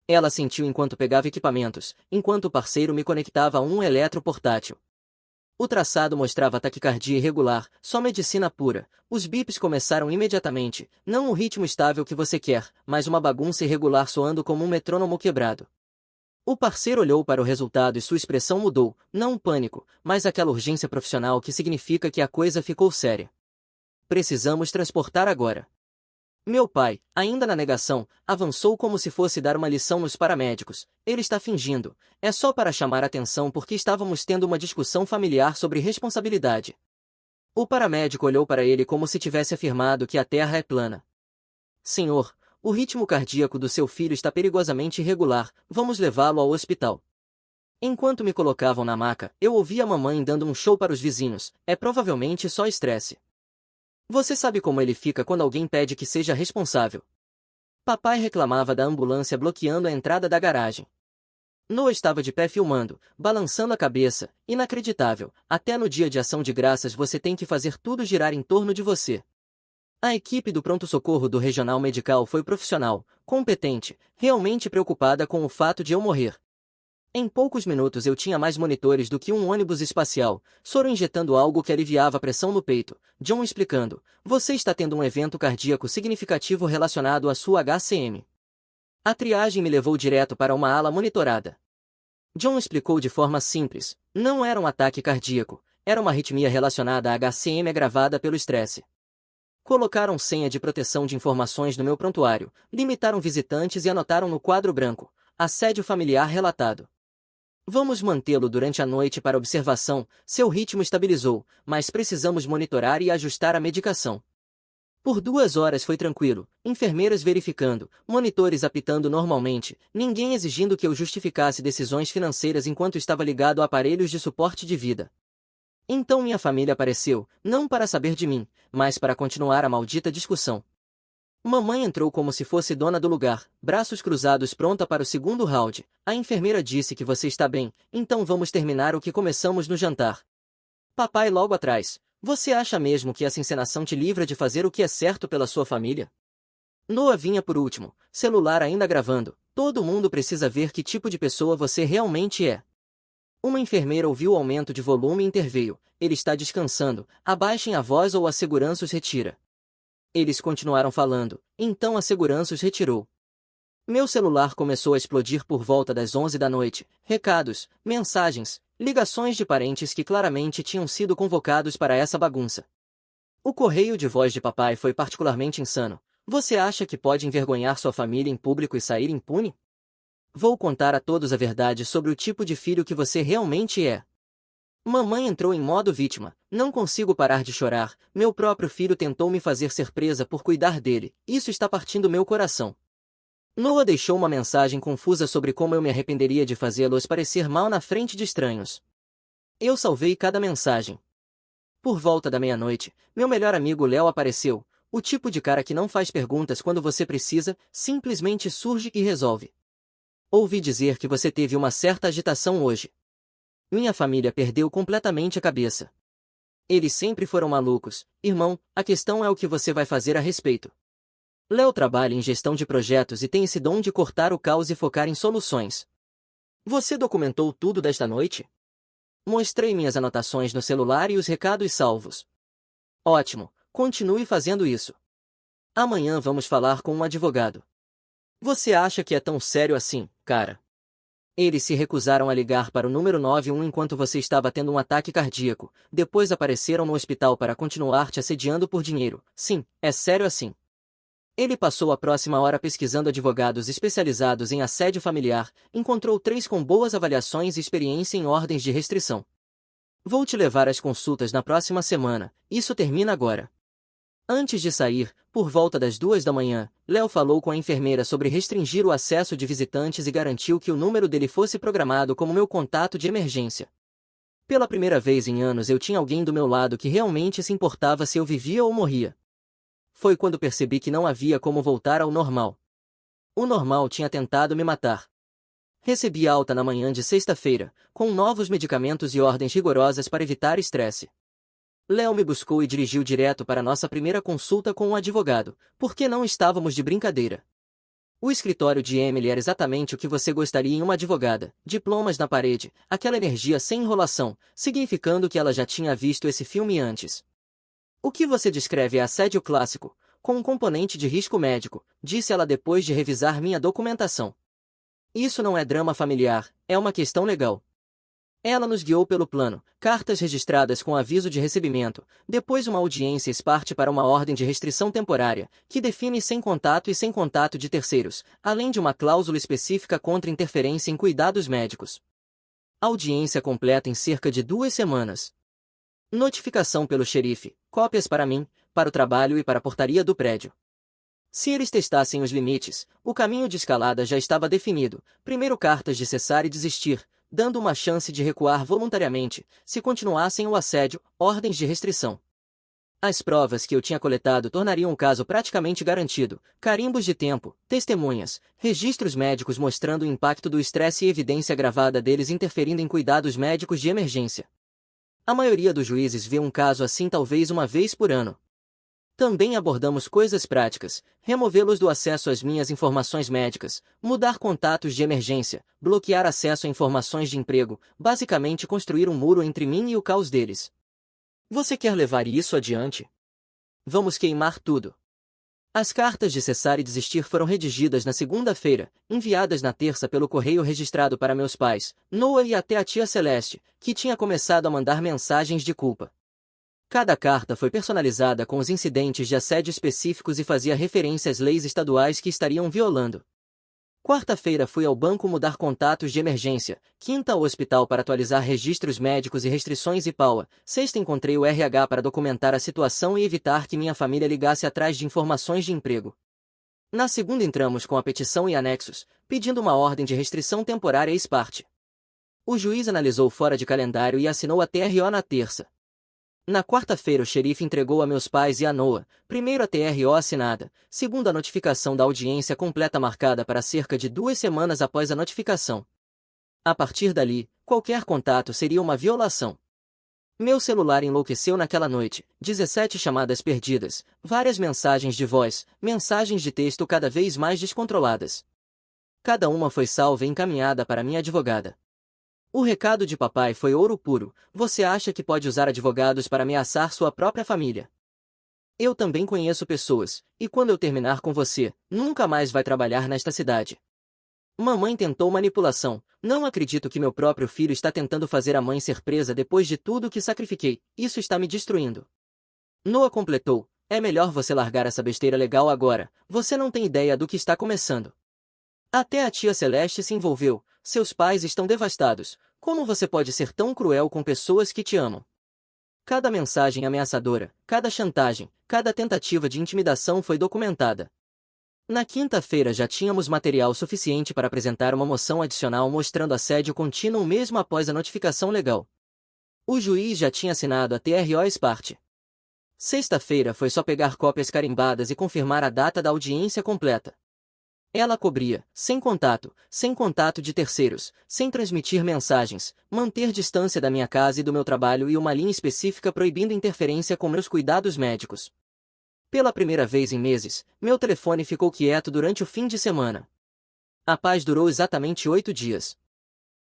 Ela sentiu enquanto pegava equipamentos, enquanto o parceiro me conectava a um eletroportátil. O traçado mostrava taquicardia irregular, só medicina pura. Os bips começaram imediatamente, não o ritmo estável que você quer, mas uma bagunça irregular soando como um metrônomo quebrado. O parceiro olhou para o resultado e sua expressão mudou, não um pânico, mas aquela urgência profissional que significa que a coisa ficou séria. Precisamos transportar agora. Meu pai, ainda na negação, avançou como se fosse dar uma lição nos paramédicos. Ele está fingindo. É só para chamar atenção porque estávamos tendo uma discussão familiar sobre responsabilidade. O paramédico olhou para ele como se tivesse afirmado que a Terra é plana. Senhor, o ritmo cardíaco do seu filho está perigosamente irregular, vamos levá-lo ao hospital. Enquanto me colocavam na maca, eu ouvia a mamãe dando um show para os vizinhos, é provavelmente só estresse. Você sabe como ele fica quando alguém pede que seja responsável. Papai reclamava da ambulância bloqueando a entrada da garagem. Noah estava de pé filmando, balançando a cabeça, inacreditável, até no dia de ação de graças você tem que fazer tudo girar em torno de você. A equipe do pronto-socorro do Regional Medical foi profissional, competente, realmente preocupada com o fato de eu morrer. Em poucos minutos eu tinha mais monitores do que um ônibus espacial, soro injetando algo que aliviava a pressão no peito, John explicando, você está tendo um evento cardíaco significativo relacionado à sua HCM. A triagem me levou direto para uma ala monitorada. John explicou de forma simples, não era um ataque cardíaco, Era uma arritmia relacionada à HCM agravada pelo estresse. Colocaram senha de proteção de informações no meu prontuário, limitaram visitantes e anotaram no quadro branco: assédio familiar relatado. Vamos mantê-lo durante a noite para observação, seu ritmo estabilizou, mas precisamos monitorar e ajustar a medicação. Por 2 horas foi tranquilo, enfermeiras verificando, monitores apitando normalmente, ninguém exigindo que eu justificasse decisões financeiras enquanto estava ligado a aparelhos de suporte de vida. Então minha família apareceu, não para saber de mim, mas para continuar a maldita discussão. Mamãe entrou como se fosse dona do lugar, braços cruzados pronta para o segundo round. A enfermeira disse que você está bem, então vamos terminar o que começamos no jantar. Papai logo atrás: você acha mesmo que essa encenação te livra de fazer o que é certo pela sua família? Noah vinha por último, celular ainda gravando. Todo mundo precisa ver que tipo de pessoa você realmente é. Uma enfermeira ouviu o aumento de volume e interveio: ele está descansando, abaixem a voz ou a segurança os retira. Eles continuaram falando, então a segurança os retirou. Meu celular começou a explodir por volta das 11 da noite, recados, mensagens, ligações de parentes que claramente tinham sido convocados para essa bagunça. O correio de voz de papai foi particularmente insano. Você acha que pode envergonhar sua família em público e sair impune? Vou contar a todos a verdade sobre o tipo de filho que você realmente é. Mamãe entrou em modo vítima. Não consigo parar de chorar. Meu próprio filho tentou me fazer ser presa por cuidar dele. Isso está partindo meu coração. Noah deixou uma mensagem confusa sobre como eu me arrependeria de fazê-los parecer mal na frente de estranhos. Eu salvei cada mensagem. Por volta da meia-noite, meu melhor amigo Léo apareceu. O tipo de cara que não faz perguntas quando você precisa, simplesmente surge e resolve. Ouvi dizer que você teve uma certa agitação hoje. Minha família perdeu completamente a cabeça. Eles sempre foram malucos. Irmão, a questão é o que você vai fazer a respeito. Léo trabalha em gestão de projetos e tem esse dom de cortar o caos e focar em soluções. Você documentou tudo desta noite? Mostrei minhas anotações no celular e os recados salvos. Ótimo, continue fazendo isso. Amanhã vamos falar com um advogado. Você acha que é tão sério assim, cara? Eles se recusaram a ligar para o número 91 enquanto você estava tendo um ataque cardíaco, depois apareceram no hospital para continuar te assediando por dinheiro. Sim, é sério assim. Ele passou a próxima hora pesquisando advogados especializados em assédio familiar, encontrou 3 com boas avaliações e experiência em ordens de restrição. Vou te levar às consultas na próxima semana, isso termina agora. Antes de sair, por volta das 2 da manhã, Léo falou com a enfermeira sobre restringir o acesso de visitantes e garantiu que o número dele fosse programado como meu contato de emergência. Pela primeira vez em anos eu tinha alguém do meu lado que realmente se importava se eu vivia ou morria. Foi quando percebi que não havia como voltar ao normal. O normal tinha tentado me matar. Recebi alta na manhã de sexta-feira, com novos medicamentos e ordens rigorosas para evitar estresse. Léo me buscou e dirigiu direto para nossa primeira consulta com um advogado, porque não estávamos de brincadeira. O escritório de Emily era exatamente o que você gostaria em uma advogada: diplomas na parede, aquela energia sem enrolação, significando que ela já tinha visto esse filme antes. O que você descreve é assédio clássico, com um componente de risco médico, disse ela depois de revisar minha documentação. Isso não é drama familiar, é uma questão legal. Ela nos guiou pelo plano, cartas registradas com aviso de recebimento, depois uma audiência parte para uma ordem de restrição temporária, que define sem contato e sem contato de terceiros, além de uma cláusula específica contra interferência em cuidados médicos. Audiência completa em cerca de 2 semanas. Notificação pelo xerife, cópias para mim, para o trabalho e para a portaria do prédio. Se eles testassem os limites, o caminho de escalada já estava definido. Primeiro cartas de cessar e desistir, dando uma chance de recuar voluntariamente, se continuassem o assédio, ordens de restrição. As provas que eu tinha coletado tornariam o caso praticamente garantido: carimbos de tempo, testemunhas, registros médicos mostrando o impacto do estresse e evidência gravada deles interferindo em cuidados médicos de emergência. A maioria dos juízes vê um caso assim talvez uma vez por ano. Também abordamos coisas práticas: removê-los do acesso às minhas informações médicas, mudar contatos de emergência, bloquear acesso a informações de emprego, basicamente construir um muro entre mim e o caos deles. Você quer levar isso adiante? Vamos queimar tudo. As cartas de cessar e desistir foram redigidas na segunda-feira, enviadas na terça pelo correio registrado para meus pais, Noah e até a tia Celeste, que tinha começado a mandar mensagens de culpa. Cada carta foi personalizada com os incidentes de assédio específicos e fazia referência às leis estaduais que estariam violando. Quarta-feira fui ao banco mudar contatos de emergência, quinta ao hospital para atualizar registros médicos e restrições e PAUA, sexta encontrei o RH para documentar a situação e evitar que minha família ligasse atrás de informações de emprego. Na segunda entramos com a petição e anexos, pedindo uma ordem de restrição temporária ex parte. O juiz analisou fora de calendário e assinou a TRO na terça. Na quarta-feira o xerife entregou a meus pais e a Noah, primeiro a TRO assinada, segundo a notificação da audiência completa marcada para cerca de 2 semanas após a notificação. A partir dali, qualquer contato seria uma violação. Meu celular enlouqueceu naquela noite, 17 chamadas perdidas, várias mensagens de voz, mensagens de texto cada vez mais descontroladas. Cada uma foi salva e encaminhada para minha advogada. O recado de papai foi ouro puro: você acha que pode usar advogados para ameaçar sua própria família? Eu também conheço pessoas, e quando eu terminar com você, nunca mais vai trabalhar nesta cidade. Mamãe tentou manipulação, não acredito que meu próprio filho está tentando fazer a mãe ser presa depois de tudo que sacrifiquei, isso está me destruindo. Noah completou: é melhor você largar essa besteira legal agora, você não tem ideia do que está começando. Até a tia Celeste se envolveu, seus pais estão devastados, como você pode ser tão cruel com pessoas que te amam? Cada mensagem ameaçadora, cada chantagem, cada tentativa de intimidação foi documentada. Na quinta-feira já tínhamos material suficiente para apresentar uma moção adicional mostrando assédio contínuo mesmo após a notificação legal. O juiz já tinha assinado a TRO ex parte. Sexta-feira foi só pegar cópias carimbadas e confirmar a data da audiência completa. Ela cobria, sem contato de terceiros, sem transmitir mensagens, manter distância da minha casa e do meu trabalho e uma linha específica proibindo interferência com meus cuidados médicos. Pela primeira vez em meses, meu telefone ficou quieto durante o fim de semana. A paz durou exatamente 8 dias.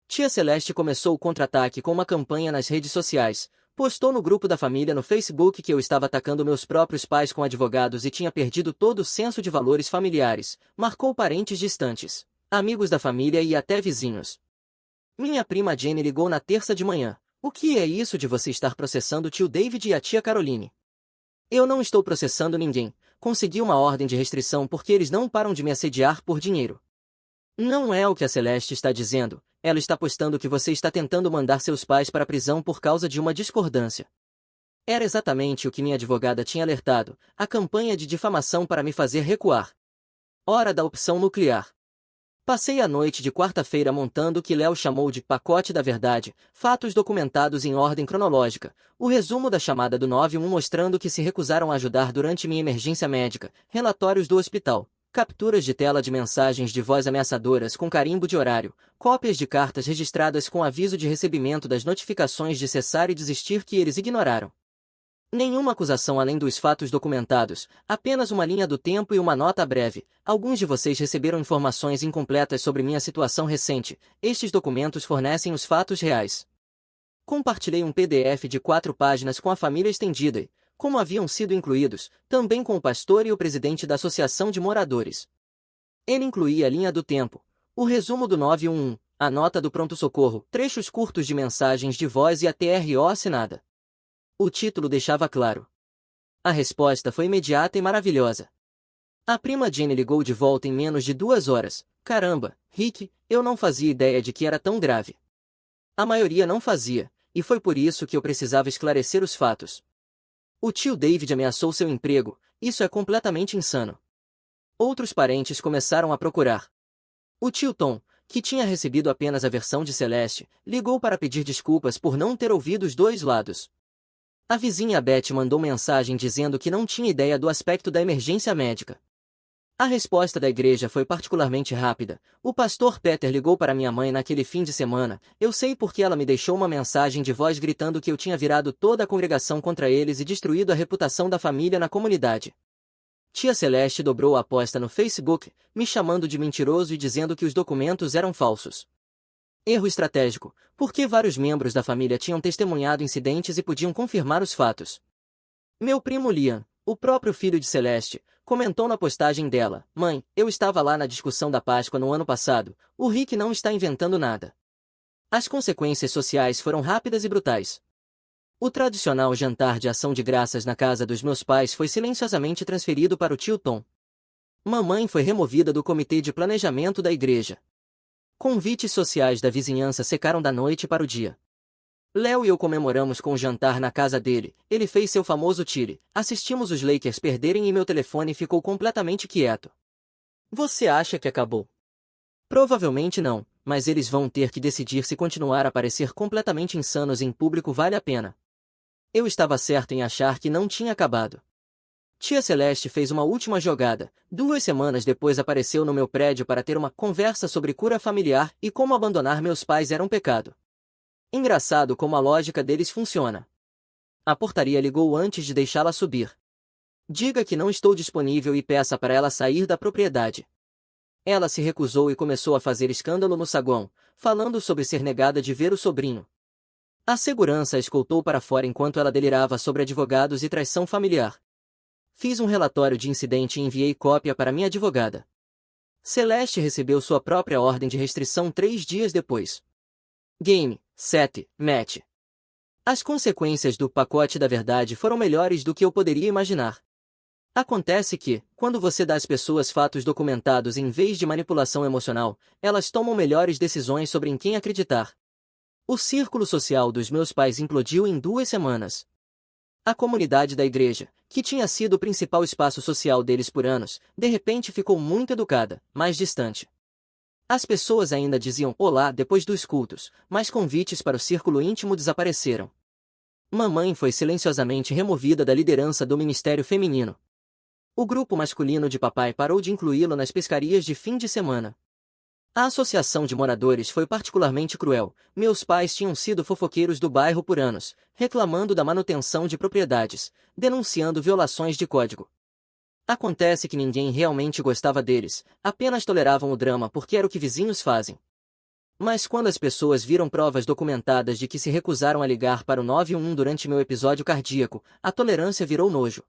Tia Celeste começou o contra-ataque com uma campanha nas redes sociais. Postou no grupo da família no Facebook que eu estava atacando meus próprios pais com advogados e tinha perdido todo o senso de valores familiares. Marcou parentes distantes, amigos da família e até vizinhos. Minha prima Jenny ligou na terça de manhã. O que é isso de você estar processando o tio David e a tia Caroline? Eu não estou processando ninguém. Consegui uma ordem de restrição porque eles não param de me assediar por dinheiro. Não é o que a Celeste está dizendo. Ela está postando que você está tentando mandar seus pais para a prisão por causa de uma discordância. Era exatamente o que minha advogada tinha alertado, a campanha de difamação para me fazer recuar. Hora da opção nuclear. Passei a noite de quarta-feira montando o que Léo chamou de pacote da verdade, fatos documentados em ordem cronológica, o resumo da chamada do 91 mostrando que se recusaram a ajudar durante minha emergência médica, relatórios do hospital, capturas de tela de mensagens de voz ameaçadoras com carimbo de horário, cópias de cartas registradas com aviso de recebimento das notificações de cessar e desistir que eles ignoraram. Nenhuma acusação além dos fatos documentados, apenas uma linha do tempo e uma nota breve. Alguns de vocês receberam informações incompletas sobre minha situação recente. Estes documentos fornecem os fatos reais. Compartilhei um PDF de 4 páginas com a família estendida e, como haviam sido incluídos, também com o pastor e o presidente da Associação de Moradores. Ele incluía a linha do tempo, o resumo do 911, a nota do pronto-socorro, trechos curtos de mensagens de voz e a TRO assinada. O título deixava claro. A resposta foi imediata e maravilhosa. A prima Jenny ligou de volta em menos de 2 horas. Caramba, Rick, eu não fazia ideia de que era tão grave. A maioria não fazia, e foi por isso que eu precisava esclarecer os fatos. O tio David ameaçou seu emprego, isso é completamente insano. Outros parentes começaram a procurar. O tio Tom, que tinha recebido apenas a versão de Celeste, ligou para pedir desculpas por não ter ouvido os dois lados. A vizinha Beth mandou mensagem dizendo que não tinha ideia do aspecto da emergência médica. A resposta da igreja foi particularmente rápida. O pastor Peter ligou para minha mãe naquele fim de semana. Eu sei porque ela me deixou uma mensagem de voz gritando que eu tinha virado toda a congregação contra eles e destruído a reputação da família na comunidade. Tia Celeste dobrou a aposta no Facebook, me chamando de mentiroso e dizendo que os documentos eram falsos. Erro estratégico, porque vários membros da família tinham testemunhado incidentes e podiam confirmar os fatos. Meu primo Liam, o próprio filho de Celeste, comentou na postagem dela: Mãe, eu estava lá na discussão da Páscoa no ano passado, o Rick não está inventando nada. As consequências sociais foram rápidas e brutais. O tradicional jantar de ação de graças na casa dos meus pais foi silenciosamente transferido para o tio Tom. Mamãe foi removida do comitê de planejamento da igreja. Convites sociais da vizinhança secaram da noite para o dia. Léo e eu comemoramos com o jantar na casa dele, ele fez seu famoso tire, assistimos os Lakers perderem e meu telefone ficou completamente quieto. Você acha que acabou? Provavelmente não, mas eles vão ter que decidir se continuar a parecer completamente insanos em público vale a pena. Eu estava certo em achar que não tinha acabado. Tia Celeste fez uma última jogada, 2 semanas depois apareceu no meu prédio para ter uma conversa sobre cura familiar e como abandonar meus pais era um pecado. Engraçado como a lógica deles funciona. A portaria ligou antes de deixá-la subir. Diga que não estou disponível e peça para ela sair da propriedade. Ela se recusou e começou a fazer escândalo no saguão, falando sobre ser negada de ver o sobrinho. A segurança a escoltou para fora enquanto ela delirava sobre advogados e traição familiar. Fiz um relatório de incidente e enviei cópia para minha advogada. Celeste recebeu sua própria ordem de restrição 3 dias depois. Game 7, match. As consequências do pacote da verdade foram melhores do que eu poderia imaginar. Acontece que, quando você dá às pessoas fatos documentados em vez de manipulação emocional, elas tomam melhores decisões sobre em quem acreditar. O círculo social dos meus pais implodiu em 2 semanas. A comunidade da igreja, que tinha sido o principal espaço social deles por anos, de repente ficou muito educada, mais distante. As pessoas ainda diziam olá depois dos cultos, mas convites para o círculo íntimo desapareceram. Mamãe foi silenciosamente removida da liderança do ministério feminino. O grupo masculino de papai parou de incluí-lo nas pescarias de fim de semana. A associação de moradores foi particularmente cruel. Meus pais tinham sido fofoqueiros do bairro por anos, reclamando da manutenção de propriedades, denunciando violações de código. Acontece que ninguém realmente gostava deles, apenas toleravam o drama porque era o que vizinhos fazem. Mas quando as pessoas viram provas documentadas de que se recusaram a ligar para o 911 durante meu episódio cardíaco, a tolerância virou nojo.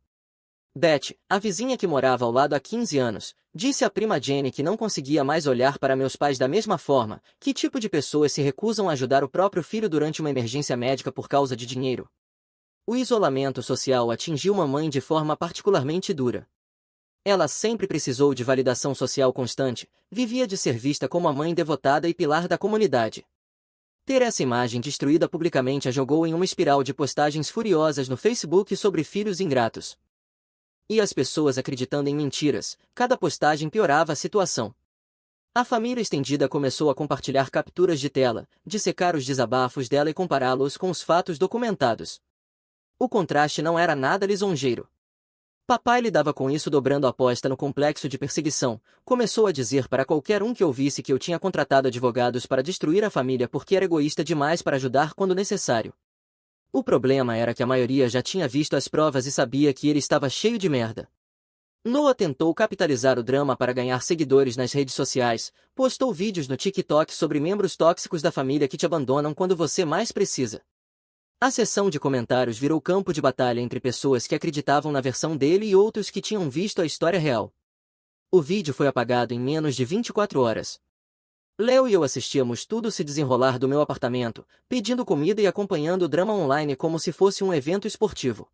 Beth, a vizinha que morava ao lado há 15 anos, disse à prima Jenny que não conseguia mais olhar para meus pais da mesma forma. Que tipo de pessoas se recusam a ajudar o próprio filho durante uma emergência médica por causa de dinheiro? O isolamento social atingiu mamãe de forma particularmente dura. Ela sempre precisou de validação social constante, vivia de ser vista como a mãe devotada e pilar da comunidade. Ter essa imagem destruída publicamente a jogou em uma espiral de postagens furiosas no Facebook sobre filhos ingratos. E as pessoas acreditando em mentiras, cada postagem piorava a situação. A família estendida começou a compartilhar capturas de tela, dissecar os desabafos dela e compará-los com os fatos documentados. O contraste não era nada lisonjeiro. Papai lidava com isso dobrando a aposta no complexo de perseguição, começou a dizer para qualquer um que ouvisse que eu tinha contratado advogados para destruir a família porque era egoísta demais para ajudar quando necessário. O problema era que a maioria já tinha visto as provas e sabia que ele estava cheio de merda. Noah tentou capitalizar o drama para ganhar seguidores nas redes sociais, postou vídeos no TikTok sobre membros tóxicos da família que te abandonam quando você mais precisa. A seção de comentários virou campo de batalha entre pessoas que acreditavam na versão dele e outros que tinham visto a história real. O vídeo foi apagado em menos de 24 horas. Léo e eu assistíamos tudo se desenrolar do meu apartamento, pedindo comida e acompanhando o drama online como se fosse um evento esportivo.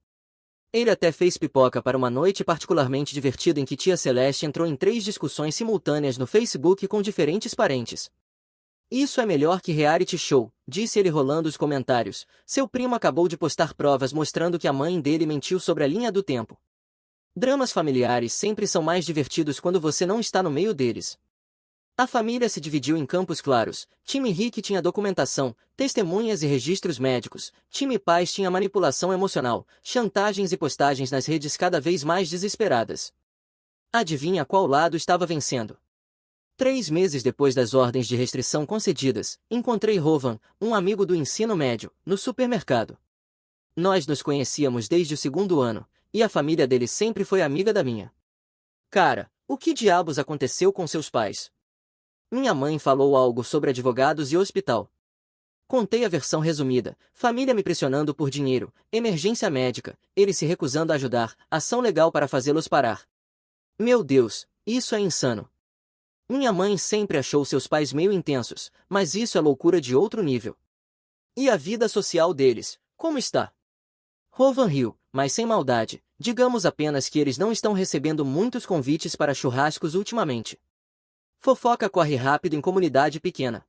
Ele até fez pipoca para uma noite particularmente divertida em que tia Celeste entrou em 3 discussões simultâneas no Facebook com diferentes parentes. Isso é melhor que reality show, disse ele rolando os comentários. Seu primo acabou de postar provas mostrando que a mãe dele mentiu sobre a linha do tempo. Dramas familiares sempre são mais divertidos quando você não está no meio deles. A família se dividiu em campos claros. Time Rick tinha documentação, testemunhas e registros médicos. Time Paz tinha manipulação emocional, chantagens e postagens nas redes cada vez mais desesperadas. Adivinha qual lado estava vencendo? 3 meses depois das ordens de restrição concedidas, encontrei Rovan, um amigo do ensino médio, no supermercado. Nós nos conhecíamos desde o 2º ano, e a família dele sempre foi amiga da minha. Cara, o que diabos aconteceu com seus pais? Minha mãe falou algo sobre advogados e hospital. Contei a versão resumida, família me pressionando por dinheiro, emergência médica, ele se recusando a ajudar, ação legal para fazê-los parar. Meu Deus, isso é insano. Minha mãe sempre achou seus pais meio intensos, mas isso é loucura de outro nível. E a vida social deles, como está? Rovan riu, mas sem maldade. Digamos apenas que eles não estão recebendo muitos convites para churrascos ultimamente. Fofoca corre rápido em comunidade pequena.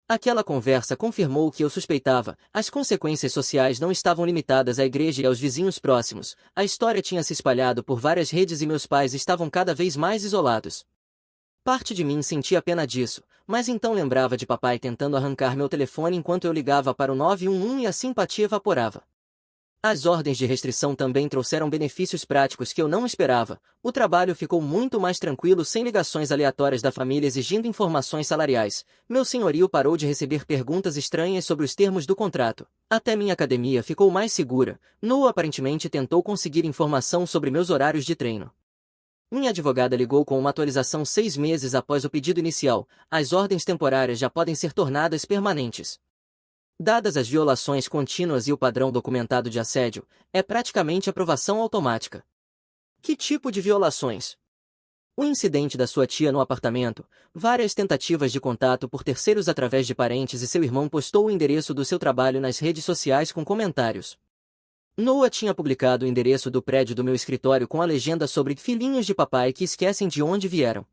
Aquela conversa confirmou o que eu suspeitava. As consequências sociais não estavam limitadas à igreja e aos vizinhos próximos. A história tinha se espalhado por várias redes e meus pais estavam cada vez mais isolados. Parte de mim sentia pena disso, mas então lembrava de papai tentando arrancar meu telefone enquanto eu ligava para o 911 e a simpatia evaporava. As ordens de restrição também trouxeram benefícios práticos que eu não esperava. O trabalho ficou muito mais tranquilo sem ligações aleatórias da família exigindo informações salariais. Meu senhorio parou de receber perguntas estranhas sobre os termos do contrato. Até minha academia ficou mais segura. Noah aparentemente tentou conseguir informação sobre meus horários de treino. Minha advogada ligou com uma atualização 6 meses após o pedido inicial. As ordens temporárias já podem ser tornadas permanentes. Dadas as violações contínuas e o padrão documentado de assédio, é praticamente aprovação automática. Que tipo de violações? O incidente da sua tia no apartamento, várias tentativas de contato por terceiros através de parentes e seu irmão postou o endereço do seu trabalho nas redes sociais com comentários. Noah tinha publicado o endereço do prédio do meu escritório com a legenda sobre filhinhos de papai que esquecem de onde vieram.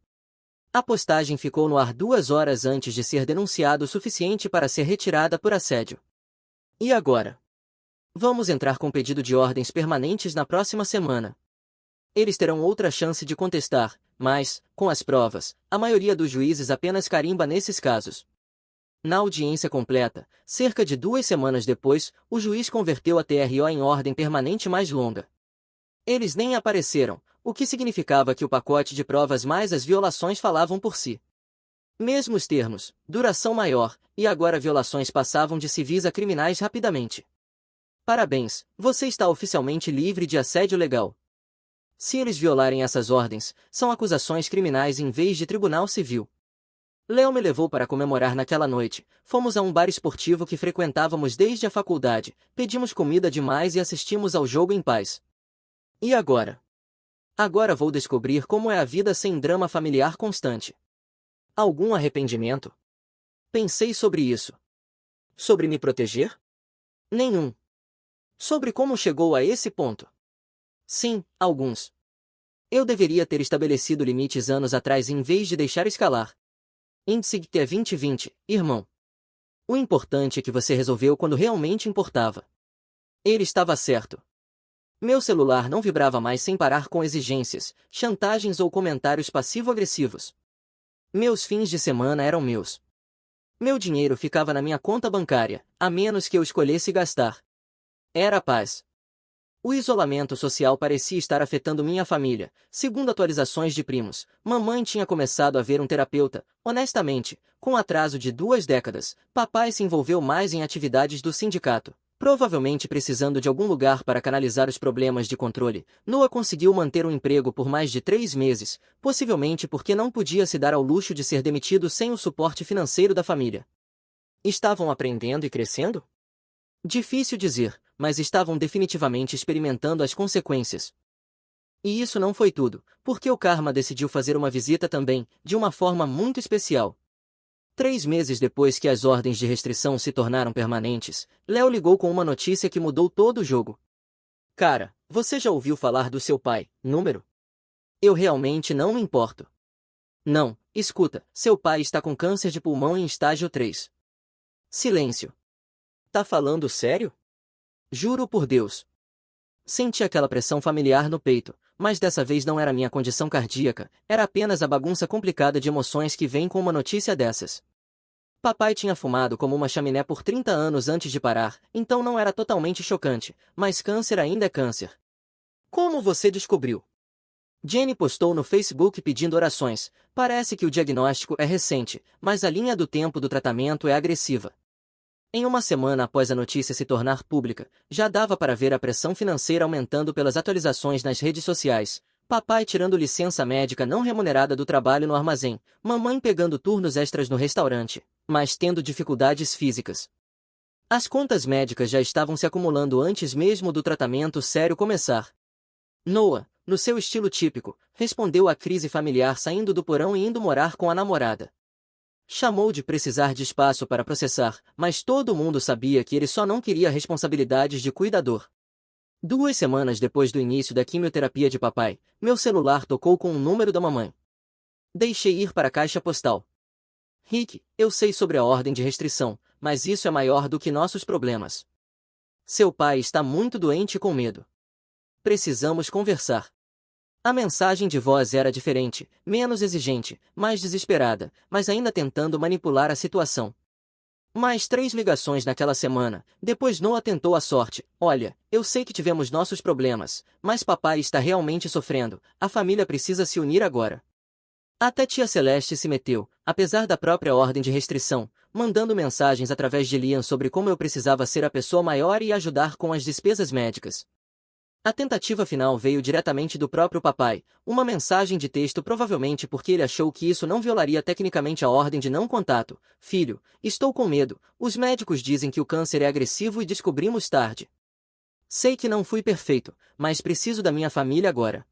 A postagem ficou no ar 2 horas antes de ser denunciado o suficiente para ser retirada por assédio. E agora? Vamos entrar com pedido de ordens permanentes na próxima semana. Eles terão outra chance de contestar, mas, com as provas, a maioria dos juízes apenas carimba nesses casos. Na audiência completa, cerca de 2 semanas depois, o juiz converteu a TRO em ordem permanente mais longa. Eles nem apareceram, o que significava que o pacote de provas mais as violações falavam por si. Mesmos termos, duração maior, e agora violações passavam de civis a criminais rapidamente. Parabéns, você está oficialmente livre de assédio legal. Se eles violarem essas ordens, são acusações criminais em vez de tribunal civil. Léo me levou para comemorar naquela noite. Fomos a um bar esportivo que frequentávamos desde a faculdade, pedimos comida demais e assistimos ao jogo em paz. E agora? Agora vou descobrir como é a vida sem drama familiar constante. Algum arrependimento? Pensei sobre isso. Sobre me proteger? Nenhum. Sobre como chegou a esse ponto? Sim, alguns. Eu deveria ter estabelecido limites anos atrás em vez de deixar escalar. Índice GT é 2020, irmão. O importante é que você resolveu quando realmente importava. Ele estava certo. Meu celular não vibrava mais sem parar com exigências, chantagens ou comentários passivo-agressivos. Meus fins de semana eram meus. Meu dinheiro ficava na minha conta bancária, a menos que eu escolhesse gastar. Era a paz. O isolamento social parecia estar afetando minha família. Segundo atualizações de primos, mamãe tinha começado a ver um terapeuta. Honestamente, com atraso de 2 décadas, papai se envolveu mais em atividades do sindicato. Provavelmente precisando de algum lugar para canalizar os problemas de controle, Noah conseguiu manter um emprego por mais de 3 meses, possivelmente porque não podia se dar ao luxo de ser demitido sem o suporte financeiro da família. Estavam aprendendo e crescendo? Difícil dizer, mas estavam definitivamente experimentando as consequências. E isso não foi tudo, porque o Karma decidiu fazer uma visita também, de uma forma muito especial. 3 meses depois que as ordens de restrição se tornaram permanentes, Léo ligou com uma notícia que mudou todo o jogo. Cara, você já ouviu falar do seu pai, número? Eu realmente não me importo. Não, escuta, seu pai está com câncer de pulmão em estágio 3. Silêncio. Tá falando sério? Juro por Deus. Senti aquela pressão familiar no peito, mas dessa vez não era minha condição cardíaca, era apenas a bagunça complicada de emoções que vem com uma notícia dessas. Papai tinha fumado como uma chaminé por 30 anos antes de parar, então não era totalmente chocante, mas câncer ainda é câncer. Como você descobriu? Jenny postou no Facebook pedindo orações. Parece que o diagnóstico é recente, mas a linha do tempo do tratamento é agressiva. Em uma semana após a notícia se tornar pública, já dava para ver a pressão financeira aumentando pelas atualizações nas redes sociais. Papai tirando licença médica não remunerada do trabalho no armazém, mamãe pegando turnos extras no restaurante, mas tendo dificuldades físicas. As contas médicas já estavam se acumulando antes mesmo do tratamento sério começar. Noah, No seu estilo típico, respondeu à crise familiar saindo do porão e indo morar com a namorada. Chamou de precisar de espaço para processar, mas todo mundo sabia que ele só não queria responsabilidades de cuidador. 2 semanas depois do início da quimioterapia de papai, meu celular tocou com um número da mamãe. Deixei ir para a caixa postal. Rick, eu sei sobre a ordem de restrição, mas isso é maior do que nossos problemas. Seu pai está muito doente e com medo. Precisamos conversar. A mensagem de voz era diferente, menos exigente, mais desesperada, mas ainda tentando manipular a situação. Mais 3 ligações naquela semana, depois Noah tentou a sorte. Olha, eu sei que tivemos nossos problemas, mas papai está realmente sofrendo, a família precisa se unir agora. Até tia Celeste se meteu, apesar da própria ordem de restrição, mandando mensagens através de Liam sobre como eu precisava ser a pessoa maior e ajudar com as despesas médicas. A tentativa final veio diretamente do próprio papai, uma mensagem de texto provavelmente porque ele achou que isso não violaria tecnicamente a ordem de não contato. Filho, estou com medo, os médicos dizem que o câncer é agressivo e descobrimos tarde. Sei que não fui perfeito, mas preciso da minha família agora.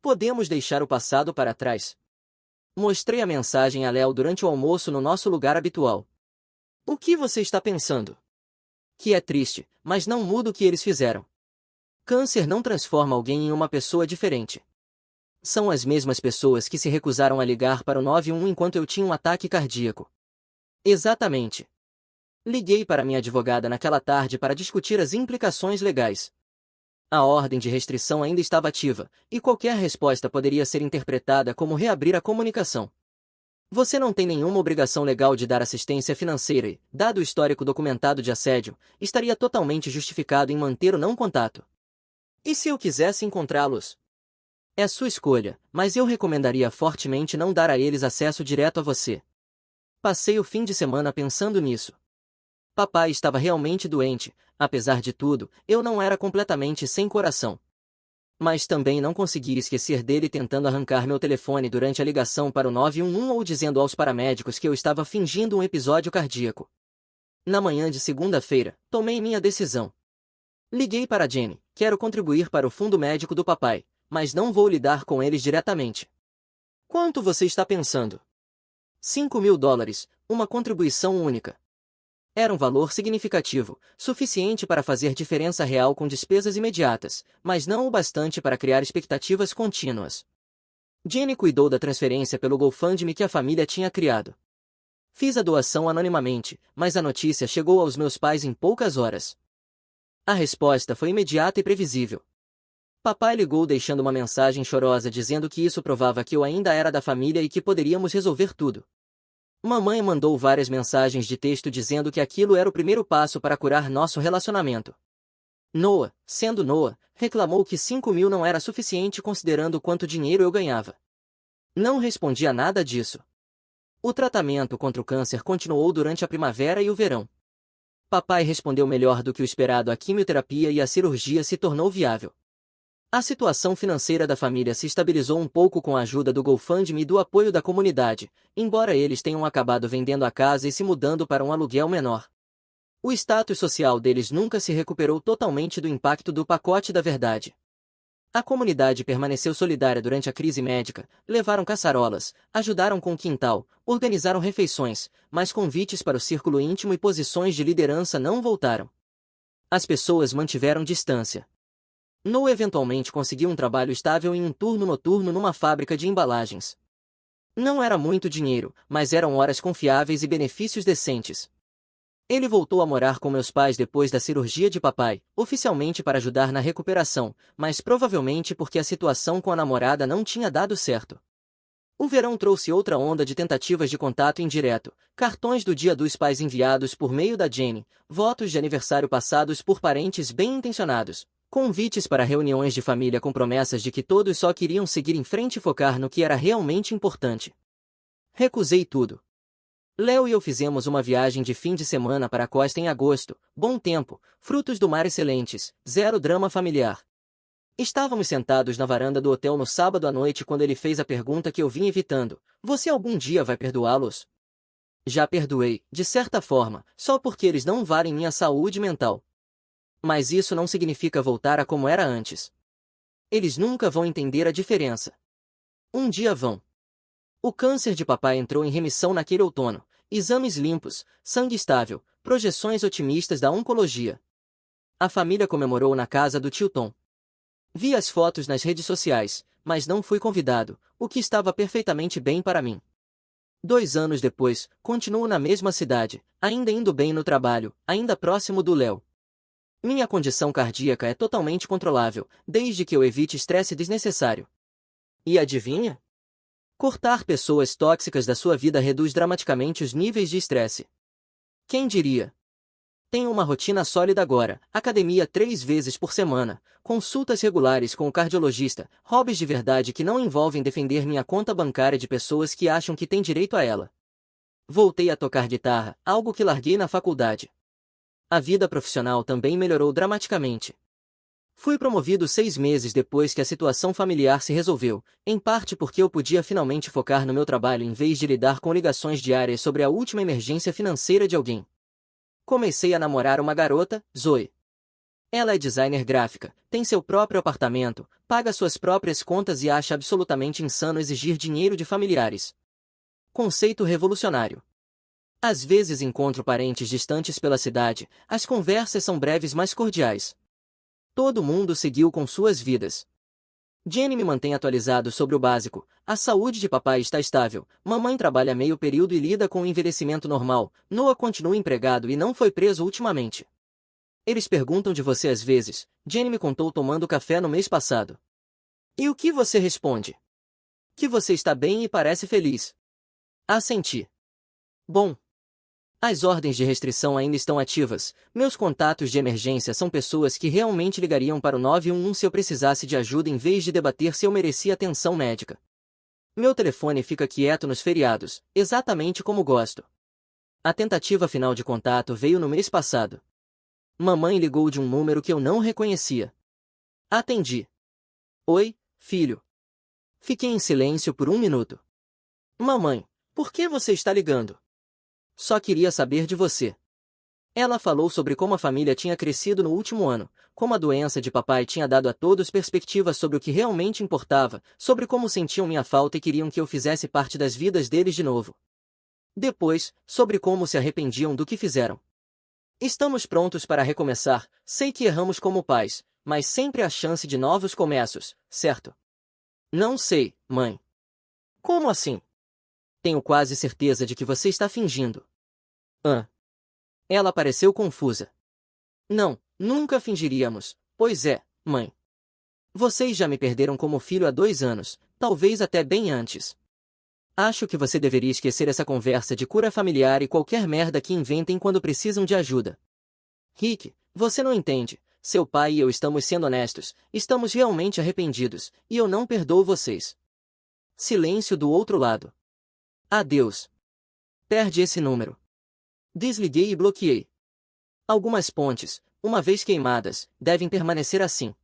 Podemos deixar o passado para trás. Mostrei a mensagem a Léo durante o almoço no nosso lugar habitual. O que você está pensando? Que é triste, mas não muda o que eles fizeram. Câncer não transforma alguém em uma pessoa diferente. São as mesmas pessoas que se recusaram a ligar para o 91 enquanto eu tinha um ataque cardíaco. Exatamente. Liguei para minha advogada naquela tarde para discutir as implicações legais. A ordem de restrição ainda estava ativa, e qualquer resposta poderia ser interpretada como reabrir a comunicação. Você não tem nenhuma obrigação legal de dar assistência financeira e, dado o histórico documentado de assédio, estaria totalmente justificado em manter o não contato. E se eu quisesse encontrá-los? É sua escolha, mas eu recomendaria fortemente não dar a eles acesso direto a você. Passei o fim de semana pensando nisso. Papai estava realmente doente, apesar de tudo, eu não era completamente sem coração. Mas também não consegui esquecer dele tentando arrancar meu telefone durante a ligação para o 911 ou dizendo aos paramédicos que eu estava fingindo um episódio cardíaco. Na manhã de segunda-feira, tomei minha decisão. Liguei para Jenny, quero contribuir para o fundo médico do papai, mas não vou lidar com eles diretamente. Quanto você está pensando? $5.000, uma contribuição única. Era um valor significativo, suficiente para fazer diferença real com despesas imediatas, mas não o bastante para criar expectativas contínuas. Jenny cuidou da transferência pelo GoFundMe que a família tinha criado. Fiz a doação anonimamente, mas a notícia chegou aos meus pais em poucas horas. A resposta foi imediata e previsível. Papai ligou deixando uma mensagem chorosa dizendo que isso provava que eu ainda era da família e que poderíamos resolver tudo. Mamãe mandou várias mensagens de texto dizendo que aquilo era o primeiro passo para curar nosso relacionamento. Noah, sendo Noah, reclamou que 5.000 não era suficiente considerando quanto dinheiro eu ganhava. Não respondi a nada disso. O tratamento contra o câncer continuou durante a primavera e o verão. Papai respondeu melhor do que o esperado à quimioterapia e a cirurgia se tornou viável. A situação financeira da família se estabilizou um pouco com a ajuda do GoFundMe e do apoio da comunidade, embora eles tenham acabado vendendo a casa e se mudando para um aluguel menor. O status social deles nunca se recuperou totalmente do impacto do pacote da verdade. A comunidade permaneceu solidária durante a crise médica, levaram caçarolas, ajudaram com o quintal, organizaram refeições, mas convites para o círculo íntimo e posições de liderança não voltaram. As pessoas mantiveram distância. Noah eventualmente conseguiu um trabalho estável em um turno noturno numa fábrica de embalagens. Não era muito dinheiro, mas eram horas confiáveis e benefícios decentes. Ele voltou a morar com meus pais depois da cirurgia de papai, oficialmente para ajudar na recuperação, mas provavelmente porque a situação com a namorada não tinha dado certo. O verão trouxe outra onda de tentativas de contato indireto, cartões do Dia dos Pais enviados por meio da Jenny, votos de aniversário passados por parentes bem-intencionados, convites para reuniões de família com promessas de que todos só queriam seguir em frente e focar no que era realmente importante. Recusei tudo. Léo e eu fizemos uma viagem de fim de semana para a costa em agosto, bom tempo, frutos do mar excelentes, zero drama familiar. Estávamos sentados na varanda do hotel no sábado à noite quando ele fez a pergunta que eu vim evitando: você algum dia vai perdoá-los? Já perdoei, de certa forma, só porque eles não valem minha saúde mental. Mas isso não significa voltar a como era antes. Eles nunca vão entender a diferença. Um dia vão. O câncer de papai entrou em remissão naquele outono. Exames limpos, sangue estável, projeções otimistas da oncologia. A família comemorou na casa do tio Tom. Vi as fotos nas redes sociais, mas não fui convidado, o que estava perfeitamente bem para mim. 2 anos depois, continuo na mesma cidade, ainda indo bem no trabalho, ainda próximo do Léo. Minha condição cardíaca é totalmente controlável, desde que eu evite estresse desnecessário. E adivinha? Cortar pessoas tóxicas da sua vida reduz dramaticamente os níveis de estresse. Quem diria? Tenho uma rotina sólida agora, academia 3 vezes por semana, consultas regulares com o cardiologista, hobbies de verdade que não envolvem defender minha conta bancária de pessoas que acham que têm direito a ela. Voltei a tocar guitarra, algo que larguei na faculdade. A vida profissional também melhorou dramaticamente. Fui promovido 6 meses depois que a situação familiar se resolveu, em parte porque eu podia finalmente focar no meu trabalho em vez de lidar com ligações diárias sobre a última emergência financeira de alguém. Comecei a namorar uma garota, Zoe. Ela é designer gráfica, tem seu próprio apartamento, paga suas próprias contas e acha absolutamente insano exigir dinheiro de familiares. Conceito revolucionário. Às vezes encontro parentes distantes pela cidade, as conversas são breves mas cordiais. Todo mundo seguiu com suas vidas. Jenny me mantém atualizado sobre o básico, a saúde de papai está estável, mamãe trabalha meio período e lida com o envelhecimento normal, Noah continua empregado e não foi preso ultimamente. Eles perguntam de você às vezes, Jenny me contou tomando café no mês passado. E o que você responde? Que você está bem e parece feliz. Assenti. Bom. As ordens de restrição ainda estão ativas. Meus contatos de emergência são pessoas que realmente ligariam para o 911 se eu precisasse de ajuda em vez de debater se eu merecia atenção médica. Meu telefone fica quieto nos feriados, exatamente como gosto. A tentativa final de contato veio no mês passado. Mamãe ligou de um número que eu não reconhecia. Atendi. Oi, filho. Fiquei em silêncio por 1 minuto. Mamãe, por que você está ligando? Só queria saber de você. Ela falou sobre como a família tinha crescido no último ano, como a doença de papai tinha dado a todos perspectivas sobre o que realmente importava, sobre como sentiam minha falta e queriam que eu fizesse parte das vidas deles de novo. Depois, sobre como se arrependiam do que fizeram. Estamos prontos para recomeçar, sei que erramos como pais, mas sempre há chance de novos começos, certo? Não sei, mãe. Como assim? Tenho quase certeza de que você está fingindo. Ela pareceu confusa. Não, nunca fingiríamos, pois é, mãe. Vocês já me perderam como filho há 2 anos, talvez até bem antes. Acho que você deveria esquecer essa conversa de cura familiar e qualquer merda que inventem quando precisam de ajuda. Rick, você não entende. Seu pai e eu estamos sendo honestos, estamos realmente arrependidos, e eu não perdoo vocês. Silêncio do outro lado. Adeus. Perde esse número. Desliguei e bloqueei. Algumas pontes, uma vez queimadas, devem permanecer assim.